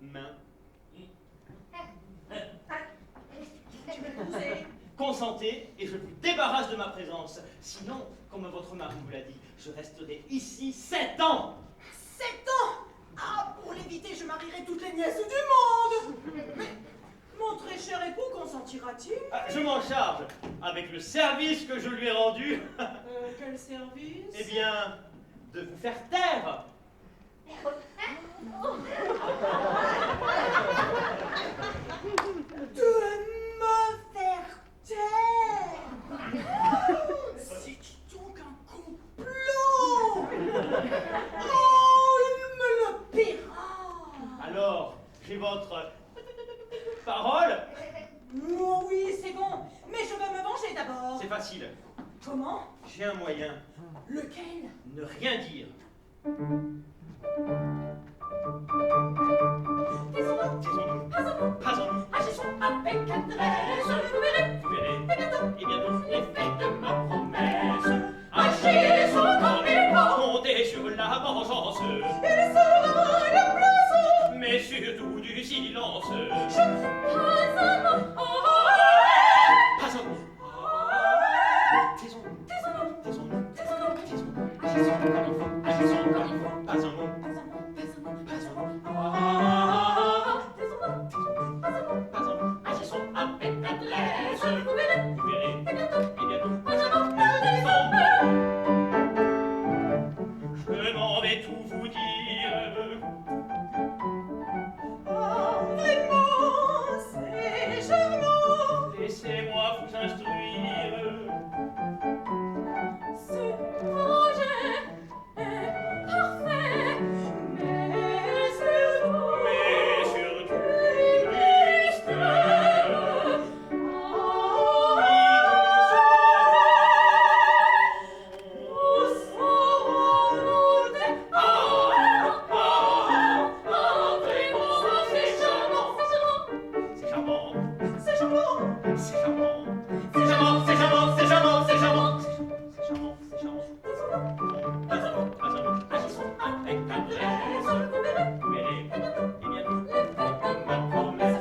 main. Tu veux l'épouser? Consentez et je vous débarrasse de ma présence. Sinon, comme votre mari vous l'a dit, je resterai ici 7 ans. 7 ans? Ah, pour l'éviter, je marierai toutes les nièces du monde. Mais mon très cher époux consentira-t-il? Je m'en charge, avec le service que je lui ai rendu. Quel service? Eh bien, de vous faire taire. De me faire taire. C'est donc un complot. Oh, il me le paiera. Alors, j'ai votre parole. Oh oui, c'est bon. Mais je veux me venger d'abord. C'est facile. Comment? J'ai un moyen. Lequel? Ne rien dire. Taisons-nous. Pas en nous. Agissons avec adresse, vous verrez, Vous verrez. et bientôt, Et bientôt, l'effet de ma promesse. agissons comme il faut. comptez sur la vengeance. Il sera la place. Mais surtout du silence. Pas un mot, Pas en nous. Taisons-nous. taisons-nous, Taisons-nous. taisons-nous, Taisons-nous. agissons comme il faut, agissons comme il faut. Pas un mot. Pas un mot, taisons-nous, Pas un mot. taisons-nous, pas un mot, Pas un mot. agissons avec adresse, vous verrez, Vous verrez. et bientôt, Et bientôt. pas un mot, taisons-nous. Je m'en vais tout vous dire. Oh, vraiment, c'est charmant. Laissez-moi vous instruire. Ce projet est parfait, mais surtout mystère. Où serons-nous vraiment, c'est charmant, C'est charmant. C'est charmant. C'est charmant. C'est charmant. C'est charmant. C'est charmant. C'est charmant. C'est charmant. C'est charmant. Pas un mot. Pas un mot. Agissons avec adresse. Vous verrez. Et bientôt. Ma promesse.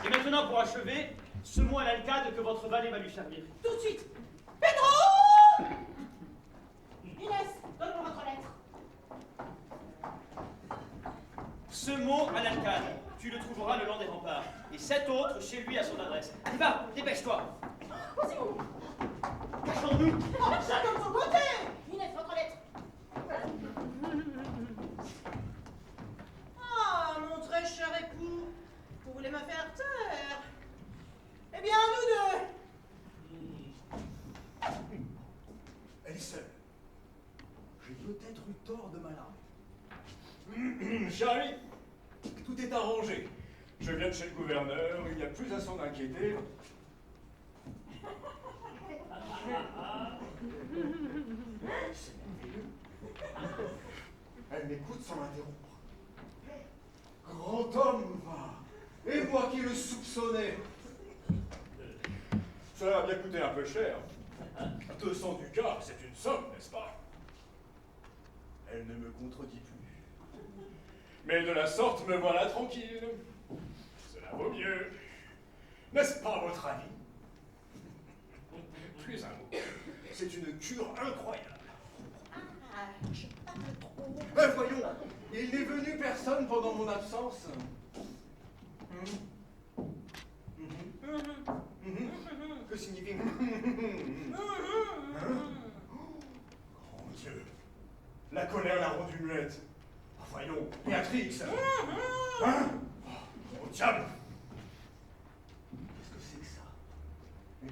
Et maintenant, pour achever, ce mot à l'alcade que votre valet va lui servir. Tout de suite. Pedro! Inès, donne-moi votre lettre. Ce mot à l'alcade, tu le trouveras le long des remparts. Et 7 autres chez lui à son adresse. Allez, va, dépêche-toi. Voici-vous. Cachons-nous. Oh, chacun de son côté. Inès, votre lettre. Ah, mon très cher époux, vous voulez me faire taire? Eh bien, nous deux. Elle est seule. J'ai peut-être eu tort de m'alarmer. Charlie, tout est arrangé. Je viens de chez le gouverneur, il n'y a plus à s'en inquiéter. C'est merveilleux. Elle m'écoute sans l'interrompre. Grand homme va. Et moi qui le soupçonnais. Cela va bien coûter un peu cher. 200 ducats, c'est une somme, n'est-ce pas? Elle ne me contredit plus. Mais de la sorte, me voilà tranquille. Cela vaut mieux. N'est-ce pas votre avis? Plus un mot. C'est une cure incroyable. Ah, je parle trop. Voyons, il n'est venu personne pendant mon absence. Que signifie Grand Dieu, la colère l'a rendue muette. Voyons, Béatrix. Hein? Oh, au diable.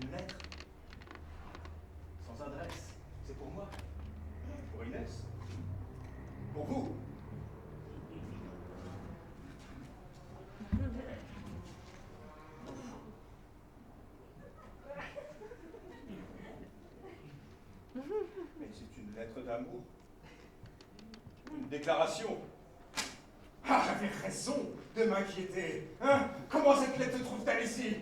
Une lettre. Sans adresse. C'est pour moi. Pour Inès. Pour vous. Mais c'est une lettre d'amour. Une déclaration. Ah, j'avais raison de m'inquiéter. Hein? Comment cette lettre se trouve-t-elle ici?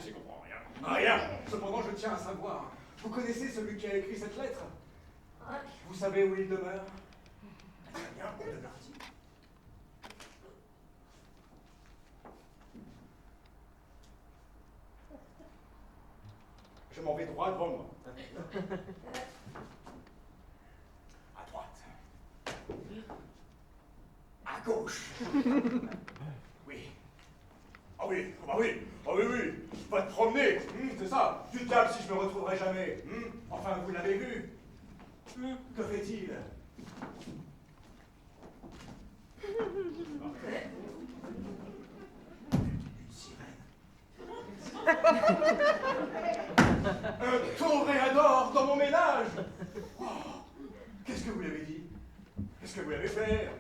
J'y comprends rien. Rien. Cependant, je tiens à savoir. Vous connaissez celui qui a écrit cette lettre? Vous savez où il demeure? Très bien, où demeure-t-il? Je m'en vais droit devant moi. À droite. À gauche. Oui. Ah oui, ah bah oui, ah oui, oui. Va te promener, c'est ça. Tu te calmes si je me retrouverai jamais. Enfin, vous l'avez vu. Que fait-il? Une sirène. Un toréador dans mon ménage. Oh, qu'est-ce que vous lui avez dit? Qu'est-ce que vous lui avez fait?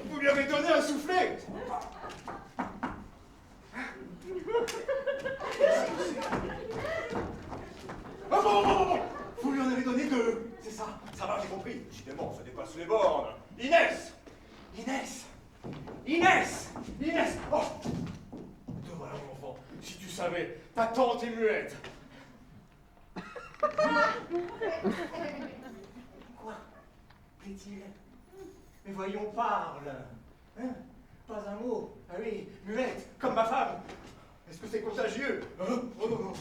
Vous lui avez donné un soufflet. Ah bon. Vous lui en avez donné deux. C'est ça. Ça va, j'ai compris. Décidément, ça dépasse les bornes. Inès. Inès. Inès. Inès. Oh. Te voilà, mon enfant. Si tu savais, ta tante est muette. Quoi? Plaît-il? Mais voyons, parle. Hein? Pas un mot. Ah oui, muette, comme ma femme. Est-ce que c'est contagieux? Hein? Oh non, non.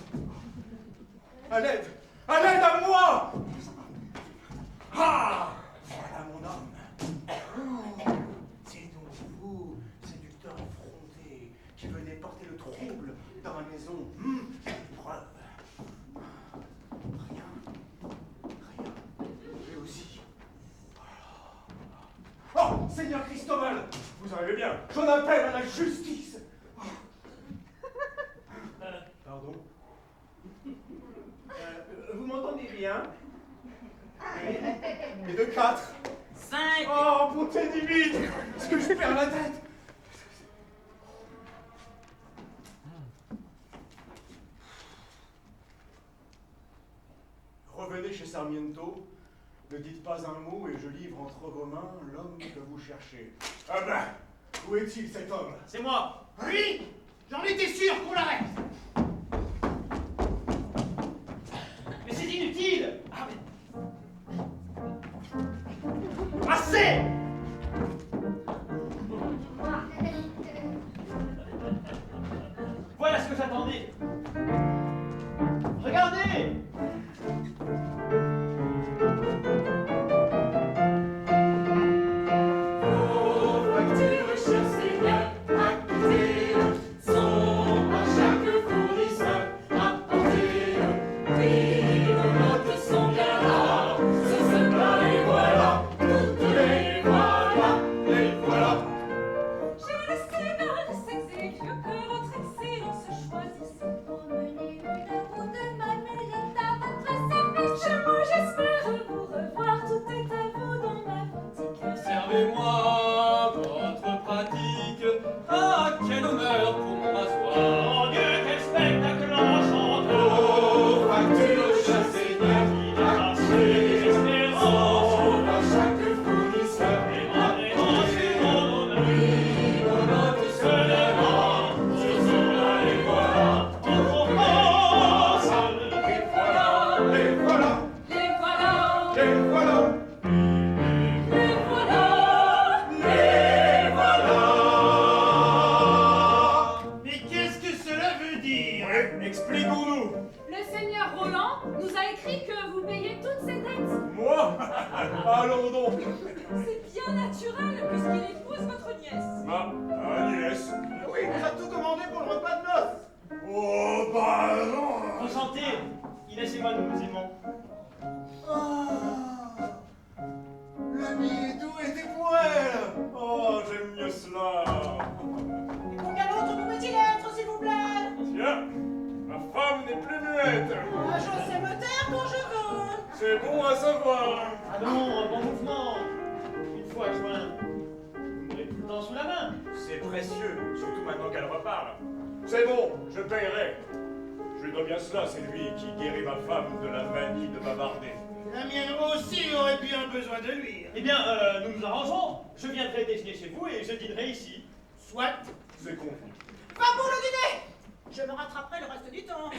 À l'aide! À l'aide à moi! Ah! Voilà mon homme. Oh, c'est donc vous, séducteur effronté, qui venez porter le trouble dans ma maison. Preuve. Rien. Rien. Et aussi. Oh, Seigneur Cristobal! Vous arrivez bien. J'en appelle à la justice. Pardon? Vous m'entendez bien? Et de 4. 5. Oh, bonté divine! Est-ce que je perds la tête? Revenez chez Sarmiento, ne dites pas un mot et je livre entre vos mains l'homme que vous cherchez. Ah ben, où est-il cet homme? C'est moi. Oui, j'en étais sûr qu'on l'arrête. Mais c'est inutile. Assez. Voilà ce que j'attendais. Regardez. Vos factures, cher Seigneur, acquittez-le, sont à chaque fois Inès et moi, nous nous aimons. Ah, l'ami est doux et tes poils. Oh, j'aime mieux cela. Et combien d'autres pouvait-il être, s'il vous plaît? Tiens, ma femme n'est plus muette. Ah, je sais me taire quand je veux. C'est bon à savoir. Allons, bon mouvement. Une fois joint, vous m'aurez tout le temps sous la main. C'est précieux, surtout maintenant qu'elle reparle. C'est bon, je paierai. Je lui dois bien cela, c'est lui qui guérit ma femme de la manie de bavarder. La mienne aussi aurait bien besoin de lui. Eh bien, nous nous arrangerons. Je viendrai déjeuner chez vous et je dînerai ici. Soit. C'est convenu. Va pour le dîner. Je me rattraperai le reste du temps.